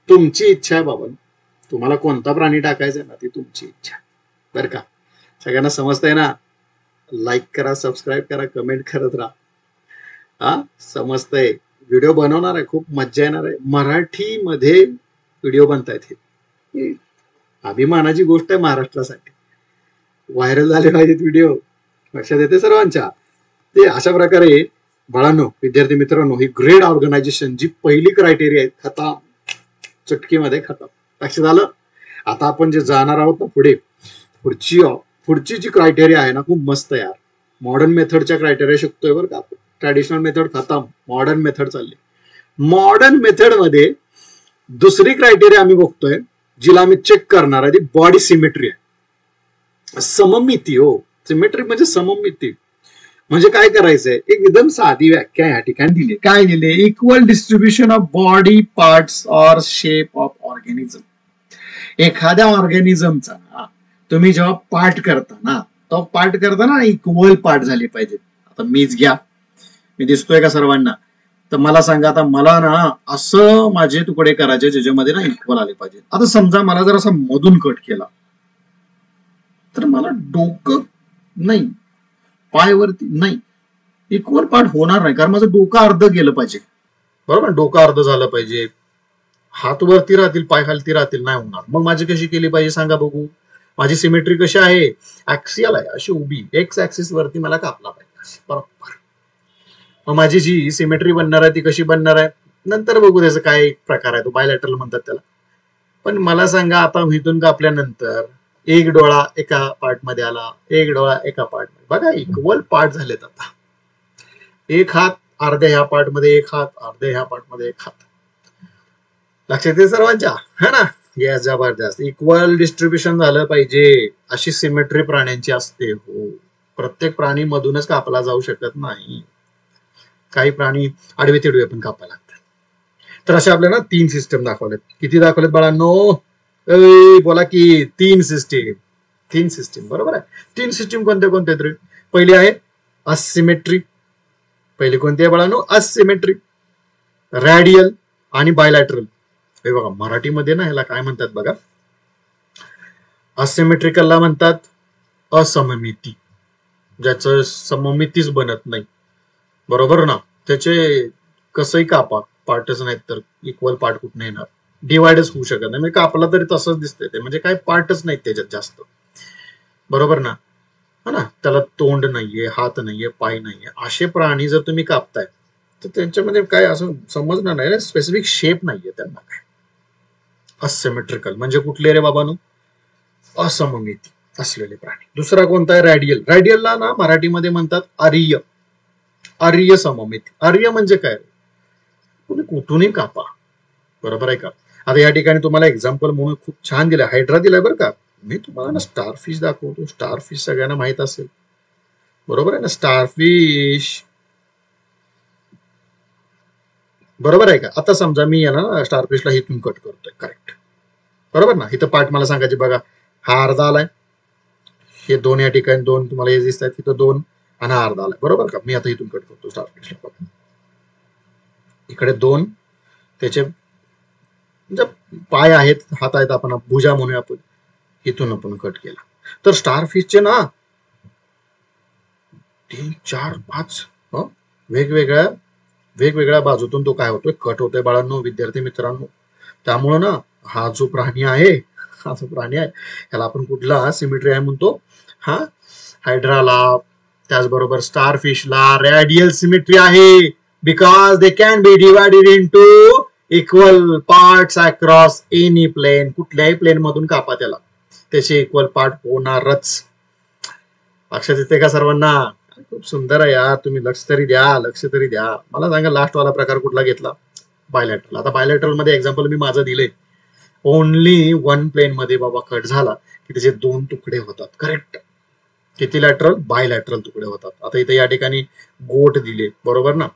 तुमची इच्छा आहे बाबा, तुम्हाला कोणता प्राणी टाकायचा ना ती तुमची इच्छा. बरं का? सगळ्यांना समजतंय ना? लाईक करा, सबस्क्राईब करा, कमेंट करत राहा. समजतंय? व्हिडिओ बनवणार आहे, खूप मज्जा येणार आहे. मराठीमध्ये व्हिडिओ बनतायत. हे अभिमानाची गोष्ट आहे महाराष्ट्रासाठी. व्हायरल झाले पाहिजेत व्हिडिओ. लक्षात येते सर्वांच्या? ते अशा प्रकारे बाळांनो, विद्यार्थी मित्रांनो, ही ग्रेड ऑर्गनायझेशन जी पहिली क्रायटेरिया आहे, खतम, चुटकीमध्ये खतम. लक्षात आलं? आता आपण जे जाणार आहोत ना पुढे, पुढची जी क्रायटेरिया आहे ना, खूप मस्त यार. मॉडर्न मेथडच्या क्रायटेरिया शिकतोय बरं का आपण. ट्रॅडिशनल मेथड खतम, मॉडर्न मेथड चालली. मॉडर्न मेथड मध्ये दुसरी क्रायटेरिया आम्ही बघतोय, जिला आम्ही चेक करणार आहे, ती बॉडी सिमेट्री आहे. सममिती. सिमेट्री म्हणजे सममिती. म्हणजे काय करायचंय? एकदम साधी व्याख्या या ठिकाणी दिली. काय दिले? Equal distribution of body parts or shape of organism. एखाद्या ऑर्गॅनिझमचा ना तुम्ही जेव्हा पार्ट करता ना, इक्वल पार्ट झाले पाहिजे. आता मीच घ्या, मी दिसतोय का सर्वांना? तर मला सांगा, आता मला ना असं माझे तुकडे करायचे ज्याच्यामध्ये ना इक्वल आले पाहिजे. आता समजा मला जर असं मधून कट केला तर मला डोकं नाही, पायवरती नाही, इक्वल पार्ट होणार नाही, कारण माझं डोकं अर्ध गेलं पाहिजे. बरोबर? डोकं अर्ध झालं पाहिजे, हात वरती राहतील, पाय खालती राहतील, नाही होणार. मग माझी कशी केली पाहिजे सांगा बघू? माझी सिमेट्री कशी आहे? ऍक्सियल आहे, अशी उभी, एक्स ऍक्सिस वरती मला कापला पाहिजे. बरोबर. मग माझी जी सिमेट्री बनणार आहे ती कशी बनणार आहे? नंतर बघू त्याचा काय प्रकार आहे, तो बायलॅटरल म्हणतात त्याला. पण मला सांगा, आता इथून कापल्यानंतर एक डोळा एका पार्ट मध्ये आला, एक डोळा एका पार्ट मध्ये, बघा इक्वल पार्ट झालेत आता. एक हात अर्ध्या ह्या पार्ट मध्ये, एक हात अर्ध्या ह्या पार्ट मध्ये, एक हात. लक्षात येते सर्वांच्या, है ना? येस, जबरदस्त. इक्वल डिस्ट्रीब्युशन झालं पाहिजे, अशी सिमेट्री प्राण्यांची असते. हो, प्रत्येक प्राणी मधूनच कापला जाऊ शकत नाही, काही प्राणी आडवे तिडवे पण कापायला लागतात. तर अशा आपल्याला 3 सिस्टम दाखवलेत. किती दाखवलेत बाळांनो? बोला की 3 सिस्टीम. 3 सिस्टीम, बरोबर आहे. 3 सिस्टीम कोणते कोणते तरी? पहिली आहे असिमेट्री. पहिली कोणती आहे बाळांनो? असिमेट्री. रॅडियल आणि बायलॅटरल. हे बघा मराठीमध्ये ना ह्याला काय म्हणतात बघा, असिमेट्रिकलला म्हणतात असममिती, ज्याचं सममितीच बनत नाही, बरोबर ना? त्याचे कसंही कापा, पार्टच नाहीत तर इक्वल पार्ट कुठे येणार, डिवाइडच होऊ शकत नाही. म्हणजे कापला तरी तसंच दिसतंय ते, म्हणजे काही पार्टच नाहीत त्याच्यात जास्त, बरोबर ना? हा ना, त्याला तोंड नाहीये, हात नाहीये, पाय नाहीये. असे प्राणी जर तुम्ही कापताय तर त्यांच्यामध्ये काय असं समजणार नाही, स्पेसिफिक शेप नाहीये त्यांना काय. असिमेट्रिकल म्हणजे कुठले रे बाबांनो? असममिती असलेले प्राणी. दुसरा कोणता आहे? रॅडियल. रॅडियलला ना मराठीमध्ये म्हणतात आर्य. आर्य सममिती. आर्य म्हणजे काय? तुम्ही कुठूनही कापा, बरोबर आहे का? आता या ठिकाणी तुम्हाला एक्झाम्पल म्हणून खूप छान दिलं, हायड्रा दिलाय बरं का. मी तुम्हाला ना स्टारफिश दाखवतो. स्टारफिश सगळ्यांना माहित असेल, बरोबर आहे ना? स्टारफिश, बरोबर आहे का? आता समजा मी ना स्टारफिशला इथून कट करतोय, करेक्ट, बरोबर ना? इथं पार्ट मला सांगायचे बघा, हा अर्धा आलाय, हे 2 या ठिकाणी 2 तुम्हाला हे दिसत आहेत, इथं 2 आणि हा अर्धा आलाय, बरोबर का? मी आता इथून कट करतो स्टारफिशला बघा. इकडे 2 त्याचे म्हणजे पाय आहेत, हात आहेत, आपण भुजा म्हणूया आपण, इथून आपण कट केला. तर स्टारफिशचे ना 3, 4, 5 वेगवेगळ्या वेगवेगळ्या बाजूतून तो काय होतोय? कट होतोय बाळांनो, विद्यार्थी मित्रांनो. त्यामुळं ना हा जो प्राणी आहे, हा जो प्राणी आहे ह्याला आपण कुठला सिमेट्री आहे म्हणतो? हा हायड्राला, त्याचबरोबर स्टारफिशला रॅडियल सिमेट्री आहे, because they can be divided into equal parts across any plane. कुठल्याही प्लेन मधून कापा त्याला, त्याचे इक्वल पार्ट होणारच. लक्षात येते का सर्वांना? खूप सुंदर आहे यार, तुम्ही लक्ष तरी द्या, लक्ष तरी द्या. मला सांगा लास्ट वाला प्रकार कुठला घेतला? बायलॅटरल. आता बायलॅटरल मध्ये एक्झाम्पल मी माझं दिलंय, ओनली 1 प्लेन मध्ये बाबा कट झाला की त्याचे 2 तुकडे होतात, करेक्ट. किती लॅटरल? बायलॅटरल तुकडे होतात. आता इथे या ठिकाणी गोट दिले, बरोबर ना?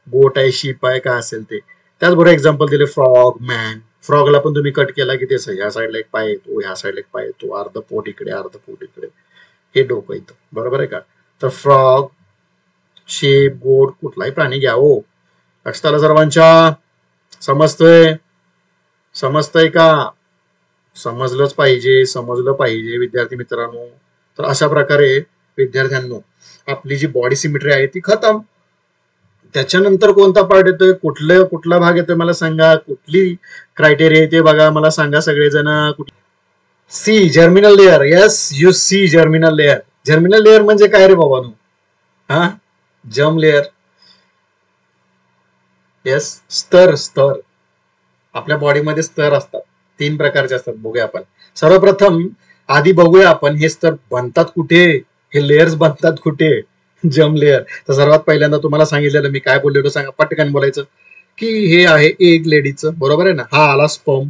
गोट आहे, शिप आहे, काय असेल ते. त्याचबरोबर एक्झाम्पल दिले फ्रॉग, मॅन. फ्रॉगला पण तुम्ही कट केला की त्याचं ह्या साईडला एक पाय येतो, ह्या साईडला एक पाय येतो, अर्ध पोट इकडे, अर्ध पोट इकडे, हे डोकं इथं, बरोबर आहे का? तर फ्रॉग, शेप, गोट, कुठलाही प्राणी घ्या हो. लक्षात आलं सर्वांच्या? समजतंय? समजतंय का? समजलंच पाहिजे, समजलं पाहिजे विद्यार्थी मित्रांनो. तर अशा प्रकारे विद्यार्थ्यांनो आपली जी बॉडी सिमेट्री आहे ती खतम. त्याच्यानंतर कोणता पार्ट येतोय, कुठला भाग येतोय मला सांगा, कुठली क्रायटेरिया येते बघा, मला सांगा सगळेजण. See, germinal layer. Yes, you see germinal layer. Germinal layer म्हणजे काय रे बाबांनो? हा, जर्म लेअर. येस, स्तर. स्तर आपल्या बॉडीमध्ये स्तर असतात, 3 प्रकारचे असतात. बघूया आपण. सर्वप्रथम आधी बघूया आपण हे स्तर बनतात कुठे, हे लेयर्स बनतात कुठे. Germ layer. तर सर्वात पहिल्यांदा तुम्हाला सांगितलेलं मी काय बोललेलो सांगा, पटकन बोलायचं की हे आहे एग लेडीचं, बरोबर आहे ना? हा आला स्पर्म.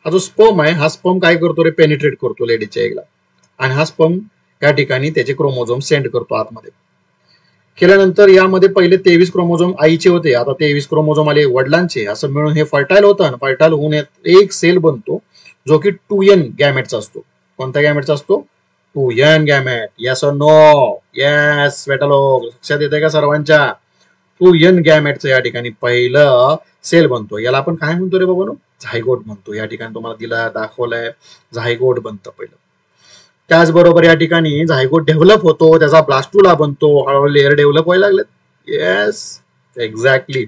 हा जो स्पर्म आहे, हा स्पर्म काय करतो रे? पेनिट्रेट करतो लेडीच्या एगला, आणि हा स्पर्म या ठिकाणी त्याचे क्रोमोझोम सेंड करतो आतमध्ये. केल्यानंतर यामध्ये पहिले 23 क्रोमोझोम आईचे होते, आता 23 क्रोमोझोम आले वडिलांचे. असं मिळून हे फर्टाईल होतं, आणि फर्टाईल होऊन एक सेल बनतो जो की 2n गॅमेटचा असतो. कोणत्या गॅमेटचा असतो? 2n gamete. येस और नो? येस बेटा लोक, लक्षात येते का सर्वांच्या? 2n गॅमेटचं या ठिकाणी पहिलं सेल बनतो. याला आपण काय म्हणतो रे बाबांनो? झायगोट म्हणतो. या ठिकाणी तुम्हाला दिला दाखवलाय, झायगोट बनतं पहिलं. त्याचबरोबर या ठिकाणी झायगोट डेव्हलप होतो, त्याचा ब्लास्टुला बनतो, हळूहळू लेअर डेव्हलप व्हायला लागलेत. Yes, exactly.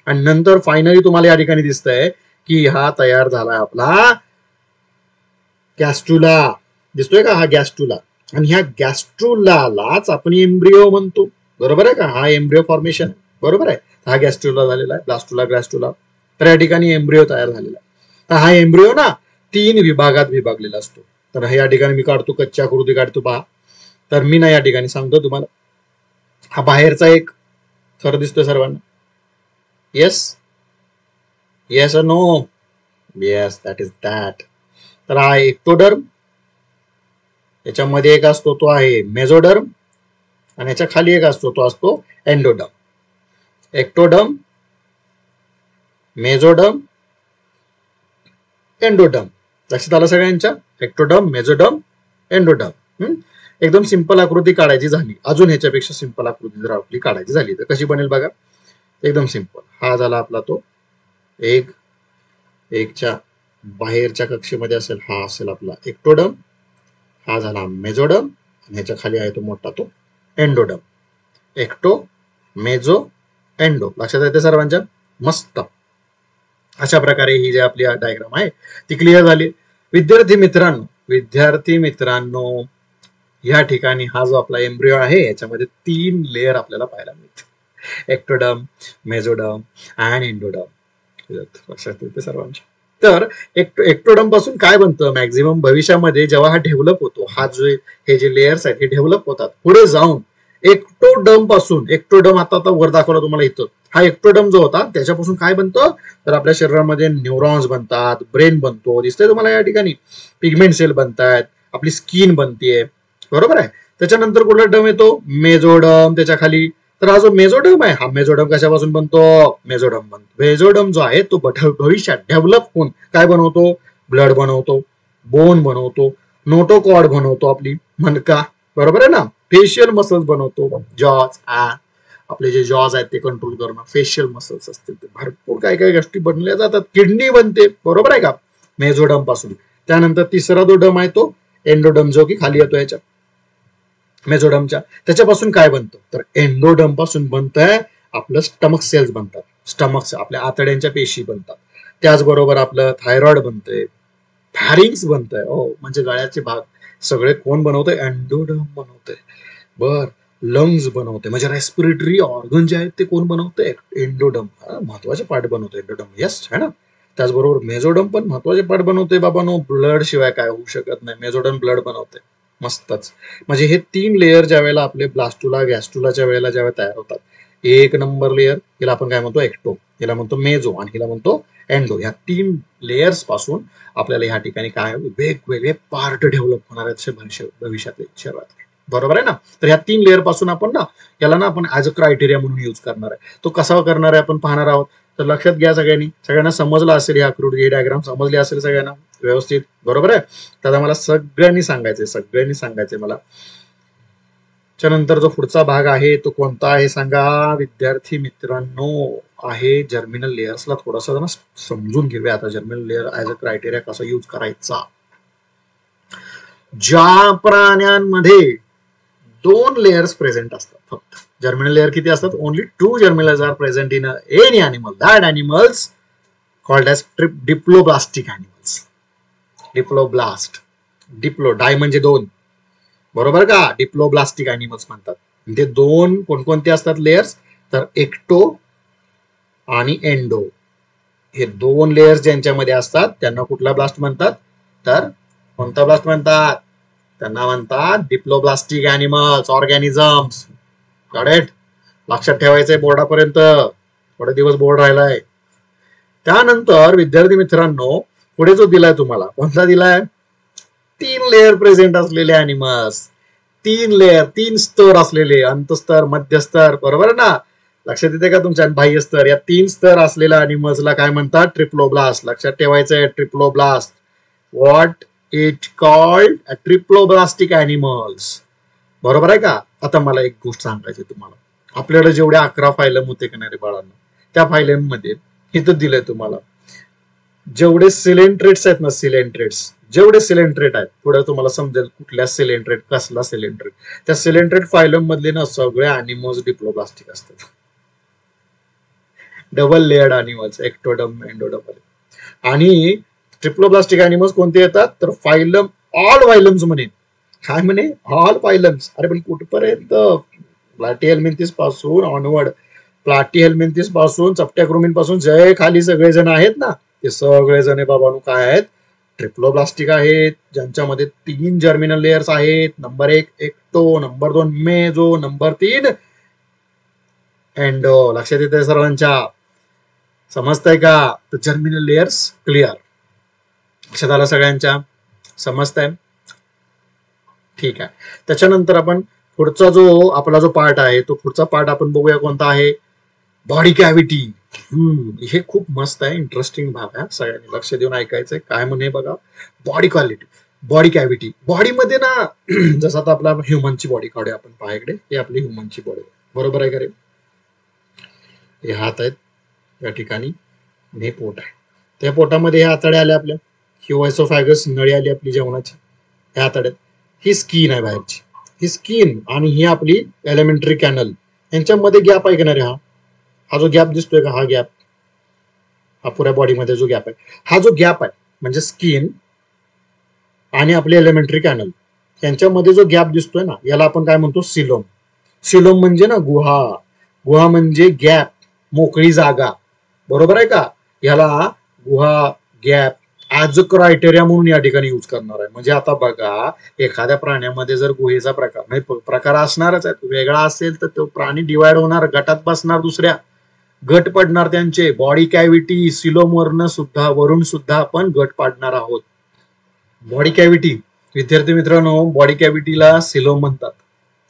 आणि नंतर फायनली तुम्हाला या ठिकाणी दिसतंय की हा तयार झालाय आपला गॅस्ट्रुला. दिसतोय का? हा गॅस्ट्रुला. आणि ह्या गॅस्ट्रुलालाच आपण एम्ब्रिओ म्हणतो, बरोबर आहे का? हा एम्ब्रिओ फॉर्मेशन, बरोबर आहे. हा गॅस्ट्रुला झालेला आहे, ब्लास्टुला, ग्रॅस्ट्रुला. तर या ठिकाणी एम्ब्रिओ तयार झालेला आहे. तर हा एम्ब्रिओ ना 3 विभागात विभागलेला असतो. तर या ठिकाणी मी काढतो, कच्ची आकृती काढतो पहा. तर मी ना या ठिकाणी सांगतो तुम्हाला, हा बाहेरचा एक थर दिसतोय सर्वांना. Yes yes no? Yes, that is that. तर हा एक्टोडर्म, याच्यामध्ये एक असतो तो आहे मेझोडर्म, आणि याच्या खाली एक असतो तो असतो एंडोडर्म. Ectoderm, mesoderm, endoderm. लक्षात आलं सगळ्यांच्या? Ectoderm, mesoderm, endoderm. एकदम सिंपल आकृती काढायची झाली, अजून ह्याच्यापेक्षा सिंपल आकृती जर आपली काढायची झाली तर कशी बनेल बघा. एकदम सिंपल. हा झाला आपला तो एक, एकच्या बाहेरच्या कक्षेमध्ये असेल हा असेल आपला एक्टोडर्म, हा झाला मेझोडर्म, आणि ह्याच्या खाली आहे तो मोठा तो एंडोडर्म. Ecto, मेझो, endo. लक्षात येते सर्वांच्या? मस्त. अशा प्रकारे ही जी आपली डायग्राम आहे ती क्लिअर झाली. विद्यार्थी मित्रांनो, या ठिकाणी हा जो आपला एम्ब्रिओ आहे याच्यामध्ये 3 लेअर आपल्याला पाहायला मिळते, एक्टोडर्म, मेझोडर्म आणि एंडोडर्म. लक्षात येते सर्वांच्या? तर एक्टोडर्म पासून काय बनतं मॅक्झिमम भविष्यामध्ये जेव्हा हा डेव्हलप होतो, हा जो हे जे लेयर्स आहेत हे डेव्हलप होतात पुढे जाऊन एक्टोडर्म पासून, एक्टोडर्म आता वर दाखवला तुम्हाला इथं, हा एक्टोडर्म जो होता त्याच्यापासून काय बनतं तर आपल्या शरीरामध्ये न्यूरॉन्स बनतात, ब्रेन बनतो, दिसतंय तुम्हाला या ठिकाणी, पिगमेंट सेल बनतात, आपली स्किन बनतीये, बरोबर आहे. त्याच्यानंतर कुठला डर्म येतो? मेझोडर्म. त्याच्या खाली तर हा जो मेझोडर्म आहे, हा मेझोडर्म कशापासून बनतो? मेझोडर्म बनतो. मेझोडर्म जो आहे तो भविष्यात डेव्हलप होऊन काय बनवतो? ब्लड बनवतो, बोन बनवतो, नोटोकॉर्ड बनवतो, आपली मणका, बरोबर आहे ना, फेशियल मसल्स बनवतो, जॉज, आपले जे जॉज आहेत ते कंट्रोल करणं, फेशियल मसल्स असतील ते, भरपूर काय काय गोष्टी बनल्या जातात, किडनी बनते, बरोबर आहे का, मेझोडर्म पासून. त्यानंतर तिसरा जो डम आहे तो एंडोडर्म, जो की खाली येतो याच्या मेझोडर्मच्या. त्याच्यापासून काय बनतं तर एंडोडर्म पासून बनतंय आपलं स्टमक सेल्स बनतात, स्टमक, आपल्या आतड्यांच्या पेशी बनतात. त्याचबरोबर आपलं थायरॉइड बनतंय, फॅरिंग्स बनतंय, म्हणजे गळ्याचे भाग सगळे कोण बनवतंय? एंडोडर्म बनवतंय. बर, लंग्स बनवते, म्हणजे रेस्पिरेटरी ऑर्गन जे आहेत ते कोण बनवतंय? एंडोडर्म. महत्वाचे पार्ट बनवतोय एंडोडर्म, येस है ना. त्याचबरोबर मेझोडर्म पण महत्वाचे पार्ट बनवतोय बाबांनो. ब्लड शिवाय काय होऊ शकत नाही, मेझोडर्म ब्लड बनवते. मस्तच. म्हणजे हे 3 लेअर ज्या वेळेला आपले ब्लास्टुला गॅस्टुलाच्या वेळेला ज्यावेळेला तयार होतात, एक नंबर लेअर हिला आपण काय म्हणतो? एक्टो, हिला म्हणतो मेझो, आणि हिला म्हणतो एंडो. ह्या 3 लेयर्स पासून आपल्याला ह्या ठिकाणी काय वेगवेगळे पार्ट डेव्हलप होणार आहेत भविष्यातले शरीरात, बरोबर आहे ना. तर ह्या 3 लेअर पासून आपण ना याला ना आपण ऍज अ क्रायटेरिया म्हणून यूज करणार आहे. तो कसा करणार आहे आपण पाहणार आहोत. तर लक्षात घ्या सगळ्यांना समजलं असेल, ही आकृती, ही डायग्राम समजली असेल सगळ्यांना व्यवस्थित, बरोबर आहे. तर मला सगळ्यांनी सांगायचंय मला. त्यानंतर जो पुढचा भाग आहे तो कोणता आहे सांगा विद्यार्थी मित्रांनो? आहे जर्मिनल लेयर्सला थोडासा ना समजून घेऊया आता, germinal layer as a criteria कसा यूज करायचा. ज्या प्राण्यांमध्ये 2 लेयर्स प्रेझेंट असतात फक्त, जर्मिनल लेअर किती असतात? Only 2 germinals are present in any animal, that animals called as diploblastic animals. Diploblast, di म्हणजे 2, बरोबर का, डिप्लोब्लास्टिक अॅनिमल्स म्हणतात. ते 2 कोणकोणते असतात लेयर्स तर एक्टो आणि एंडो. हे 2 लेयर्स ज्यांच्यामध्ये असतात त्यांना कुठला ब्लास्ट म्हणतात तर कोणता ब्लास्ट म्हणतात? त्यांना म्हणतात डिप्लोब्लास्टिक अॅनिमल्स, ऑर्गॅनिझम्स. करेक्ट, लक्षात ठेवायचंय बोर्डापर्यंत, थोडे दिवस बोर्ड राहिलाय. त्यानंतर विद्यार्थी मित्रांनो पुढे जो दिलाय तुम्हाला, कोणता दिलाय? 3 लेअर प्रेझेंट असलेले अॅनिमल्स, 3 लेअर, 3 स्तर असलेले, अंतस्तर, मध्यस्तर, बरोबर आहे ना. लक्षात येते का तुमच्या? बाह्य स्तर. या 3 स्तर असलेल्या अॅनिमल्सला काय म्हणतात? ट्रिप्लोब्लास्ट. लक्षात ठेवायचंय, triploblast. What it called? Triploblastic animals, बरोबर आहे का. आता मला एक गोष्ट सांगायची तुम्हाला, आपल्याकडे जेवढे 11 फायलम होते का नाही बाळांना, त्या फायलम मध्ये इथं दिलंय तुम्हाला जेवढे सिलेंट्रेट्स आहेत ना, जेवढे सिलेंट्रेट आहेत, पुढे तुम्हाला समजेल कुठल्या सिलेंट्रेट, कसला सिलेंट्रेट. त्या सिलेंट्रेट फायलम मधले ना सगळे अॅनिमल्स डिप्लोब्लास्टिक असतात. Double layered animals, ectoderm, endoderm. आणि ट्रिप्लोब्लास्टिक अॅनिमल्स कोणते येतात तर फायलम, ऑल फायलम्स म्हणे. काय म्हणे? ऑल फायलम्स. अरे पण कुठपर्यंत? प्लॅटीहेल्मिंथिस पासून ऑनवर्ड, प्लॅटीहेल्मिंथिस पासून, चपट्या कृमीन पासून जे खाली सगळेजण आहेत ना, ते सगळेजण बाबांनो काय आहेत? ट्रिप्लोब्लास्टिक आहेत, ज्यांच्यामध्ये 3 जर्मिनल लेयर्स आहेत. नंबर 1 एक्टो, नंबर 2 मेजो, नंबर 3 एंडो. लक्षात येते सर्वांच्या? समजतंय का? तर जर्मिनल लेयर्स क्लिअर, लक्षात आलं सगळ्यांच्या? समजतंय? ठीक आहे. त्याच्यानंतर आपण पुढचा जो आपला जो पार्ट आहे, तो पुढचा पार्ट आपण बघूया कोणता आहे. Body cavity. हे खूप मस्त आहे, इंटरेस्टिंग भाग आहे. सगळ्यांनी लक्ष देऊन ऐकायचंय. काय म्हणे बघा, बॉडी क्वालिटी, बॉडी कॅव्हिटी. बॉडीमध्ये ना जसं आता आपला ह्युमनची बॉडी काढूया आपण, पहा इकडे, हे आपली ह्युमनची बॉडी, बरोबर आहे का रे? हे हात आहेत या ठिकाणी, हे पोट आहे. त्या पोटामध्ये हे आतडे आले आपल्या, ही ओएसोफॅगस नळी आली आपली जेवणाची, ह्या आतड्यात. ही स्किन आहे बाहेरची, ही स्किन, आणि ही आपली एलिमेंटरी कॅनल. यांच्यामध्ये गॅप आहे का नाही? हा जो गॅप दिसतोय का, हा गॅप, हा पुऱ्या बॉडीमध्ये जो गॅप आहे, हा जो गॅप आहे म्हणजे स्किन आणि आपले एलिमेंटरी कॅनल यांच्यामध्ये जो गॅप दिसतोय ना, याला आपण काय म्हणतो? सिलोम. सिलोम म्हणजे ना गुहा. गुहा म्हणजे गॅप, मोकळी जागा, बरोबर आहे का? याला गुहा, गॅप ऍज अ क्रायटेरिया म्हणून या ठिकाणी यूज करणार आहे. म्हणजे आता बघा, एखाद्या प्राण्यामध्ये जर गुहेचा प्रकार, म्हणजे प्रकार असणारच आहे, वेगळा असेल तर तो प्राणी डिवाइड होणार, गटात बसणार, दुसऱ्या गट पडणार त्यांचे. बॉडी कॅव्हिटी, सिलोम वरून सुद्धा आपण गट पाडणार आहोत. बॉडी कॅव्हिटी, विद्यार्थी मित्रांनो, बॉडी कॅव्हिटीला सिलोम म्हणतात.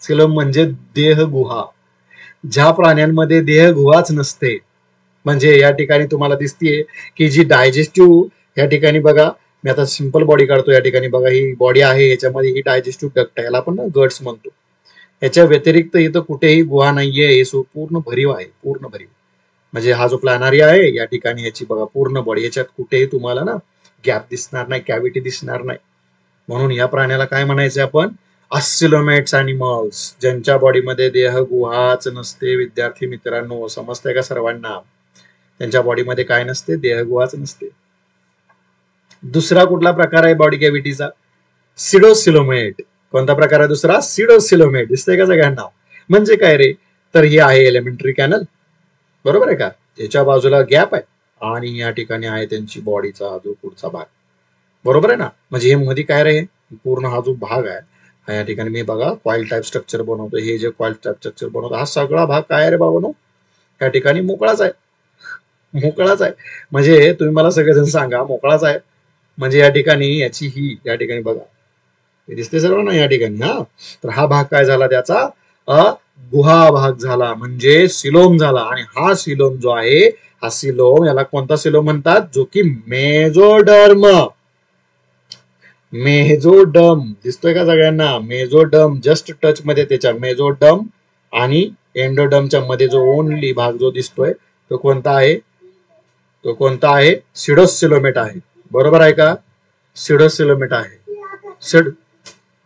सिलोम म्हणजे देहगुहा. ज्या प्राण्यांमध्ये देहगुहाच नसते, म्हणजे या ठिकाणी तुम्हाला दिसतीये की जी डायजेस्टिव्ह, या ठिकाणी बघा, मी आता सिंपल बॉडी काढतो, या ठिकाणी बघा ही बॉडी आहे, याच्यामध्ये ही डायजेस्टिव्ह डक्ट आहे, याला आपण गट्स म्हणतो. याच्या व्यतिरिक्त इथं कुठेही गुहा नाहीये, हे पूर्ण भरीव आहे, पूर्ण भरीव. म्हणजे हा जो प्लॅनारिया आहे या ठिकाणी, याची बघा पूर्ण बॉडी, याच्यात कुठेही तुम्हाला ना गॅप दिसणार नाही, कॅव्हिटी दिसणार नाही. म्हणून या प्राण्याला काय म्हणायचं आपण? अस्सिलोमेट्स अॅनिमल्स, ज्यांच्या बॉडीमध्ये देह गुहाच नसते. विद्यार्थी मित्रांनो, समजतंय का सर्वांना? त्यांच्या बॉडीमध्ये काय नसते? देहगुहाच नसते. दुसरा कुठला प्रकार आहे बॉडी कॅव्हिटीचा? सिडोसिलोमेट. कोणता प्रकार आहे दुसरा? सिडोसिलोमेट. दिसतंय का सगळ्यांना? म्हणजे काय रे? तर ही आहे एलिमेंटरी कॅनल, बरोबर आहे का? त्याच्या बाजूला गॅप आहे, आणि या ठिकाणी आहे त्यांची बॉडीचा जो पुढचा भाग, बरोबर आहे ना? म्हणजे हे मध्ये काय रे, पूर्ण हा जो भाग आहे, हा या ठिकाणी मी बघा कॉइल टाइप स्ट्रक्चर बनवतो. हे जे कॉइल टाइप स्ट्रक्चर बनवतो, हा सगळा भाग काय रे बाबांनो? या ठिकाणी मोकळाच आहे, मोकळाच आहे. म्हणजे तुम्ही मला सगळेजण सांगा, मोकळाच आहे म्हणजे या ठिकाणी याची ही, या ठिकाणी बघा, दिसते सर्वांना या ठिकाणी? हा, तर हा भाग काय झाला त्याचा? गुहा भाग झाला, म्हणजे सिलोम झाला. आणि हा सिलोम जो आहे, हा सिलोम, याला कोणता सिलोम म्हणतात? जो की मेजोडर्म. मेजोडर्म दिसतोय का सगळ्यांना? मेजोडर्म जस्ट टच मध्ये त्याच्या, मेजोडर्म आणि एंडोडर्मच्या मध्ये जो ओनली भाग जो दिसतोय, तो कोणता आहे? तो कोणता आहे? सिडोसिलोमेट आहे, बरोबर आहे का? सिडोसिलोमेट आहे.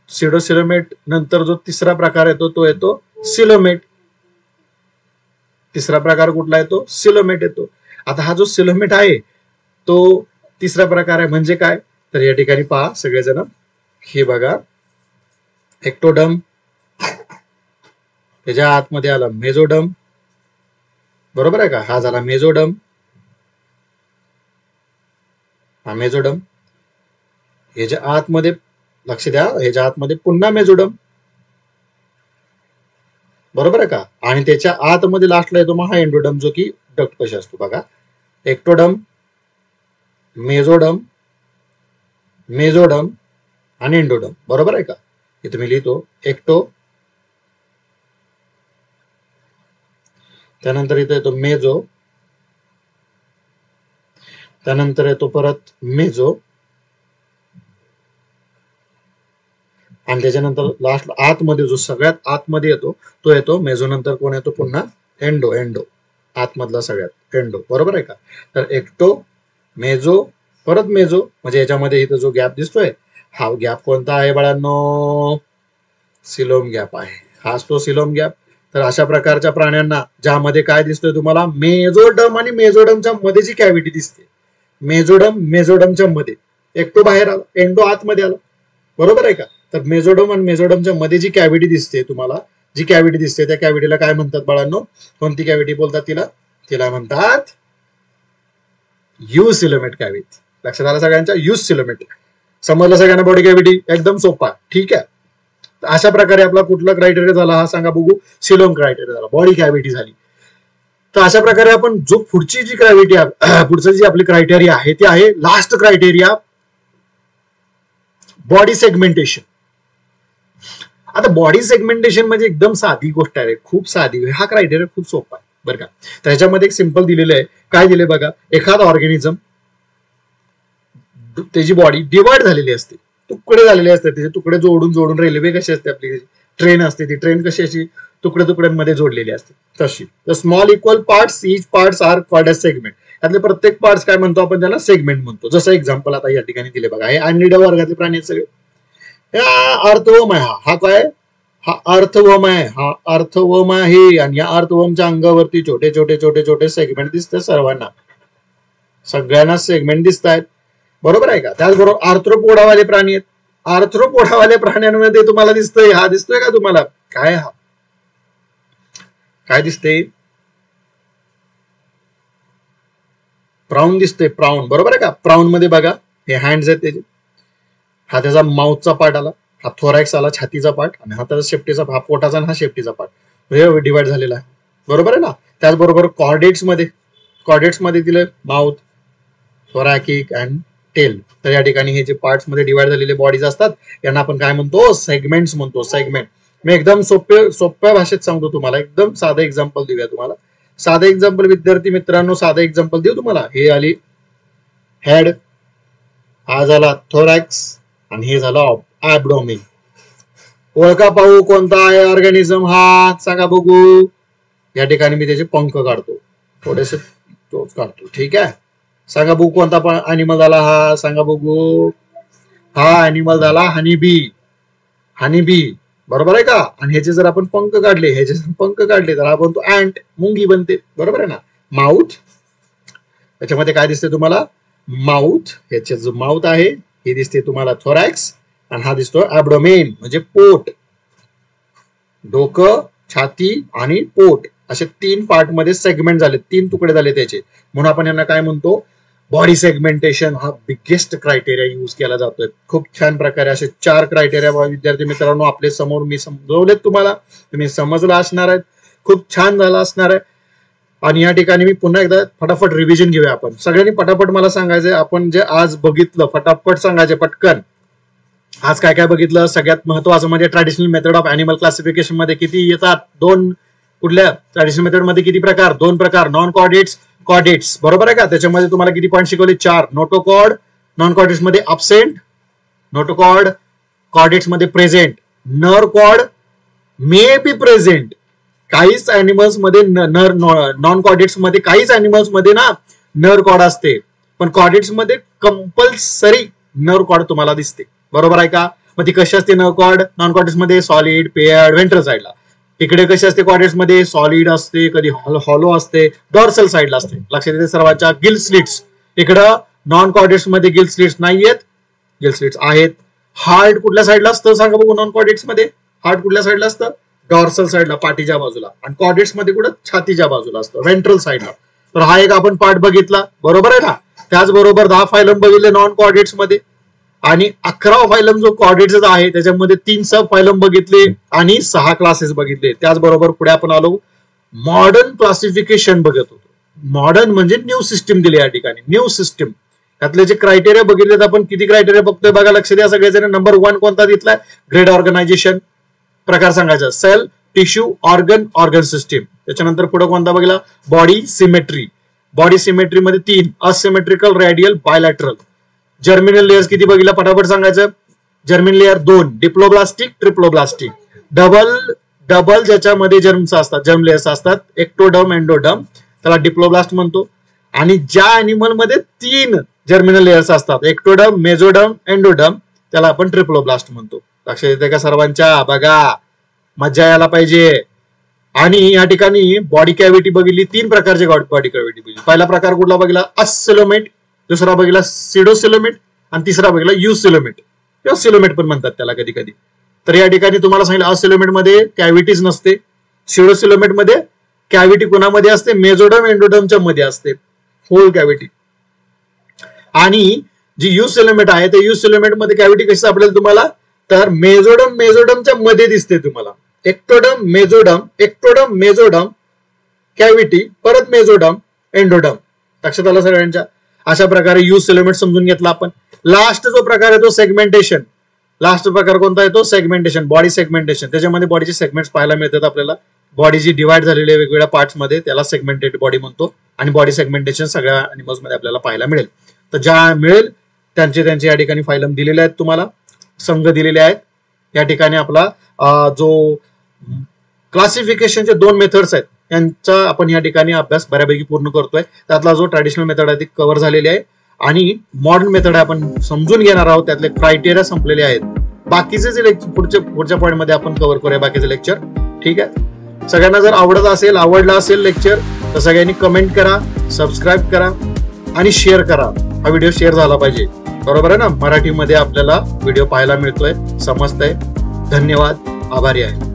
सिडोसिलोमेट नंतर जो तिसरा प्रकार येतो, तो येतो सिलोमेट. तिसरा प्रकार कुठला येतो? सिलोमेट येतो. आता हा जो सिलोमेट आहे, तो तिसरा प्रकार आहे, म्हणजे काय? तर या ठिकाणी पहा सगळेजण, हे बघा, एक्टोडम, त्याच्या आतमध्ये आला मेजोडम, बरोबर आहे का? हा झाला मेजोडम, हा मेजोडम. ह्याच्या आतमध्ये, लक्ष द्या, ह्याच्या आतमध्ये पुन्हा मेजोडम, बरोबर आहे का? आणि त्याच्या आतमध्ये लास्टला येतो मग हा एंडोडम, जो की डक्ट कशी असतो बघा. एक्टोडम, मेजोडम, मेजोडम आणि एंडोडम, बरोबर आहे का? इथे मी लिहितो एक्टो, त्यानंतर इथे येतो मेजो, त्यानंतर येतो परत मेजो, आणि त्याच्यानंतर लास्ट आतमध्ये जो सगळ्यात आतमध्ये येतो, तो येतो मेजो. नंतर कोण येतो? पुन्हा एंडो. एंडो आतमधला सगळ्यात एंडो, बरोबर आहे का? तर एक्टो, मेजो, परत मेजो, म्हणजे याच्यामध्ये इथं जो गॅप दिसतोय, हा गॅप कोणता आहे बाळांनो? सिलोम गॅप आहे. हाच तो सिलोम गॅप. तर अशा प्रकारच्या प्राण्यांना, ज्यामध्ये काय दिसतोय तुम्हाला? मेजोडम आणि मेजोडमच्या मध्ये जी कॅव्हिटी दिसते, मेजोडम मेजोडमच्या मध्ये, एक्टो बाहेर आला, एंडो आतमध्ये आला, बरोबर आहे का? तर मेजोडम आणि मेजोडमच्या मध्ये जी कॅव्हिटी दिसते तुम्हाला, जी कॅव्हिटी दिसते, त्या कॅव्हिटीला काय म्हणतात बाळांनो? कोणती कॅव्हिटी बोलतात तिला? तिला म्हणतात युसिलोमेट कॅव्हिटी. लक्षात आलं सगळ्यांच्या? Use coelomate. समजलं सगळ्यांना बॉडी कॅव्हिटी? एकदम सोपा. ठीक आहे. अशा प्रकारे आपला कुठला क्रायटेरिया झाला हा सांगा बघू? सिलोम क्रायटेरिया झाला, बॉडी कॅव्हिटी झाली. तर अशा प्रकारे आपण जो पुढची जी पुढचं जी आपली क्रायटेरिया आहे ती आहे लास्ट क्रायटेरिया, बॉडी सेगमेंटेशन. आता बॉडी सेगमेंटेशन म्हणजे एकदम साधी गोष्ट आहे, खूप साधी. हा क्रायटेरिया खूप सोपा आहे बरं का. तर ह्याच्यामध्ये एक सिंपल दिलेलं आहे. काय दिले बघा? एखादा ऑर्गॅनिझम त्याची बॉडी डिवाइड झालेली असते, तुकडे झालेले असतात, त्याचे तुकडे जोडून जोडून रेल्वे कशी असते आपली ट्रेन असते, ती ट्रेन कशी अशी तुकडे तुकड्यांमध्ये जोडलेली असते तशी. तर small equal parts, each parts are called as segment. त्यातले प्रत्येक पार्ट्स काय म्हणतो आपण? त्याला सेगमेंट म्हणतो. जसं एक्झाम्पल आता या ठिकाणी दिले बघा, हे अॅनिडा वर्गातले प्राणी आहेत सगळे. अर्थवर्म आहे, हा काय? हा अर्थवर्म आहे, हा अर्थवर्म आहे. आणि या अर्थवर्मच्या अंगावरती छोटे छोटे छोटे छोटे सेगमेंट दिसतात सर्वांना, सगळ्यांना सेगमेंट दिसत आहेत, बरोबर आहे का? त्याचबरोबर आर्थ्रोपोडावाले प्राणी आहेत. आर्थ्रोपोडावाले प्राण्यांमध्ये तुम्हाला दिसतोय, हा दिसतोय का तुम्हाला? काय हा काय दिसते? प्राऊन दिसते, प्राऊन, बरोबर आहे का? प्राऊन मध्ये बघा हे हँड्स आहेत त्याचे, हा त्याचा माउथचा पार्ट आला, हा थोरॅक्स आला छातीचा पार्ट, आणि हा त्याचा शेपटीचा, हा पोटाचा, हा शेपटीचा पार्ट, हे डिवाइड झालेला आहे, बरोबर आहे ना? त्याचबरोबर कॉर्डेट्स मध्ये दिलं माउथ, थोरॅकिक अँड टेल. तर या ठिकाणी हे जे पार्ट्स मध्ये डिवाइड झालेले बॉडीज असतात यांना आपण काय म्हणतो? सेगमेंट्स म्हणतो. सेगमेंट. मी एकदम सोप्या भाषेत सांगतो तुम्हाला, एकदम साधं एक्झाम्पल देऊया तुम्हाला. साधं एक्झाम्पल विद्यार्थी मित्रांनो, साधं एक्झाम्पल देऊ तुम्हाला. हे आली हेड, हा झाला थोरॅक्स, आणि हे झालं ऍब्डोमेन. ओळखा पाहू कोणता आहे ऑर्गॅनिझम हा? सांगा बघू. या ठिकाणी मी त्याचे पंख काढतो, थोडेसे तोच काढतो. ठीक आहे. सांगा बघू कोणता अॅनिमल झाला हा? सांगा बघू. हा अॅनिमल झाला हनीबी. हनीबी, बरोबर आहे का? आणि ह्याचे जर आपण पंख काढले, तर आपण तो अँट, मुंगी बनते, बरोबर आहे ना? माउथ, त्याच्यामध्ये काय दिसते तुम्हाला? माउथ. ह्याचे जो माउथ आहे हे दिसते तुम्हाला थोरॅक्स, आणि हा दिसतो ऍब्डोमेन म्हणजे पोट. डोकं, छाती आणि पोट असे 3 पार्ट मध्ये सेगमेंट झाले, 3 तुकडे झाले त्याचे, म्हणून आपण यांना काय म्हणतो? Body segmentation. हा बिगेस्ट क्रायटेरिया यूज केला जातोय. खूप छान प्रकारे असे 4 क्रायटेरिया विद्यार्थी मित्रांनो आपले समोर मी समजवलेत तुम्हाला, तुम्ही समजला असणार आहेत, खूप छान झाला असणार आहे. आणि या ठिकाणी मी पुन्हा एकदा फटाफट रिव्हिजन घेऊया आपण सगळ्यांनी. पटापट मला सांगायचंय, आपण जे आज बघितलं फटाफट सांगायचे पटकन. आज काय काय बघितलं? सगळ्यात महत्वाचं म्हणजे traditional method of animal classification मध्ये किती येतात? 2. कुठल्या ट्रॅडिशनल मेथड मध्ये किती प्रकार? 2 प्रकार. नॉन कॉर्डेट्स, कॉर्डेट्स, बरोबर आहे का? त्याच्यामध्ये तुम्हाला किती पॉईंट शिकवले? 4. नोटोकॉर्ड, नॉन कॉर्डेट्स मध्ये अब्सेंट, नोटोकॉर्ड, कॉर्डेट्स मध्ये प्रेझेंट, नर कॉर्ड मे बी प्रेझेंट. काहीच अॅनिमल्स मध्ये नॉन कॉर्डेट्स मध्ये काहीच अॅनिमल्स मध्ये ना नर कॉर्ड असते, पण कॉर्डेट्स मध्ये कंपल्सरी नर कॉर्ड तुम्हाला दिसते, बरोबर आहे का? मग ती कशी असते नर कॉर्ड? नॉन कॉर्डेट्स मध्ये सॉलिड, पेयर्ड, व्हेंट्रल साईडला. इकडे कशी असते कॉर्डेट्स मध्ये? सॉलिड असते, कधी हॉलो असते, डॉर्सल साईडला असते. लक्षात येते सर्वांच्या? Gill slits. इकडं नॉन कॉर्डेट्स मध्ये गिल स्लिट्स नाहीयेत, गिल स्लिट्स आहेत. हार्ट कुठल्या साईडला असतं सांगा बघू? नॉन कॉर्डेट्स मध्ये हार्ट कुठल्या साईडला असतं? डॉर्सल साईडला, पाठीच्या बाजूला. आणि कॉर्डेट्स मध्ये कुठं? छातीच्या बाजूला असतं, व्हेंट्रल साईडला. तर हा एक आपण पार्ट बघितला, बरोबर आहे ना? त्याचबरोबर 10 फायलम बघितले नॉन कॉर्डेट्स मध्ये, आणि 11वा फायलम जो कॉर्डेट्स आहे त्याच्यामध्ये 3 सब फायलम बघितले आणि 6 क्लासेस बघितले. त्याचबरोबर पुढे आपण आलो मॉडर्न क्लासिफिकेशन बघत होतो. मॉडर्न म्हणजे न्यू सिस्टीम दिली या ठिकाणी, न्यू सिस्टीम. त्यातले जे क्रायटेरिया बघितलेत आपण, किती क्रायटेरिया बघतोय बघा, लक्ष द्या सगळेजण. नंबर 1 कोणता दिसलाय? ग्रेड ऑर्गनायझेशन, प्रकार सांगायचा सेल, टिश्यू, ऑर्गन सिस्टीम. त्याच्यानंतर पुढे कोणता बघितला? Body symmetry. बॉडी सिमेट्री मध्ये 3 asymmetrical, radial, bilateral. Germinal layers किती बघितला? फटाफट सांगायचं. जर्मिन लेअर 2, डिप्लोब्लास्टिक, ट्रिप्लोब्लास्टिक. डबल ज्याच्यामध्ये जर्म्स असतात, जर्म लेयर्स असतात, एक्टोडर्म, एंडोडर्म, त्याला डिप्लोब्लास्ट म्हणतो. आणि ज्या अॅनिमल मध्ये 3 जर्मिनल लेयर्स असतात, एक्टोडर्म, मेझोडर्म, एंडोडर्म, त्याला आपण ट्रिप्लोब्लास्ट म्हणतो. लक्षात येते का सर्वांच्या? बघा, मजा यायला पाहिजे. आणि या ठिकाणी बॉडी कॅव्हिटी बघितली, 3 प्रकारचे बॉडी कॅव्हिटी बघितली. पहिला प्रकार कुठला बघितला? अस्सिलोमेट, दुसरा बघितला सिडोसिलोमेट, आणि तिसरा बघितला युसिलोमेट किंवा सिलोमेट पण म्हणतात त्याला कधी कधी. तर या ठिकाणी तुम्हाला सांगितलं अस्सिलोमेट मध्ये कॅव्हिटीज नसते, सिडोसिलोमेट मध्ये कॅव्हिटी कोणामध्ये असते? मेझोडर्म, एंडोडर्मच्या मध्ये असते, होल कॅव्हिटी. आणि जी यूज सेलोमेट आहे त्या यूज सेलोमेट मध्ये कॅव्हिटी कशी सापडेल तुम्हाला, तर मेझोडमच्या मध्ये दिसते तुम्हाला. एक्टोडम मेझोडम कॅव्हिटी, परत मेझोडम एंडोडम. लक्षात आलं सगळ्यांच्या. अशा प्रकारे यूज सेलोमेट समजून घेतला आपण. लास्ट जो प्रकार आहे तो सेगमेंटेशन. लास्ट प्रकार कोणता आहे तो सेगमेंटेशन, बॉडी सेगमेंटेशन. त्याच्यामध्ये बॉडीचे सेगमेंट्स पाहायला मिळतात आपल्याला. बॉडी जी डिवाइड झालेली आहे वेगवेगळ्या पार्ट्स मध्ये त्याला सेगमेंटेड बॉडी म्हणतो. आणि बॉडी सेगमेंटेशन सगळ्या अॅनिमल्स मध्ये आपल्याला पाहायला मिळेल. तर ज्या मिळेल त्यांचे या ठिकाणी फायलम दिलेले आहेत, तुम्हाला संघ दिलेले आहेत. या ठिकाणी आपला जो क्लासिफिकेशनचे 2 मेथड्स आहेत यांचा आपण या ठिकाणी अभ्यास बऱ्यापैकी पूर्ण करतोय. त्यातला जो ट्रॅडिशनल मेथड आहे ती कव्हर झालेली आहे आणि मॉडर्न मेथड आपण समजून घेणार आहोत. त्यातले क्रायटेरिया संपलेले आहेत. बाकीचे जे लेक्चर पुढच्या पॉईंट मध्ये आपण कव्हर करूया बाकीचे लेक्चर. ठीक आहे. सगळ्यांना जर आवडला असेल लेक्चर तर सगळ्यांनी कमेंट करा, सबस्क्राईब करा आणि शेअर करा. हा व्हिडिओ शेअर झाला पाहिजे. बरोबर आहे ना. मराठीमध्ये आपल्याला व्हिडिओ पाहायला मिळतोय, समजतंय. धन्यवाद. आभारी आहे.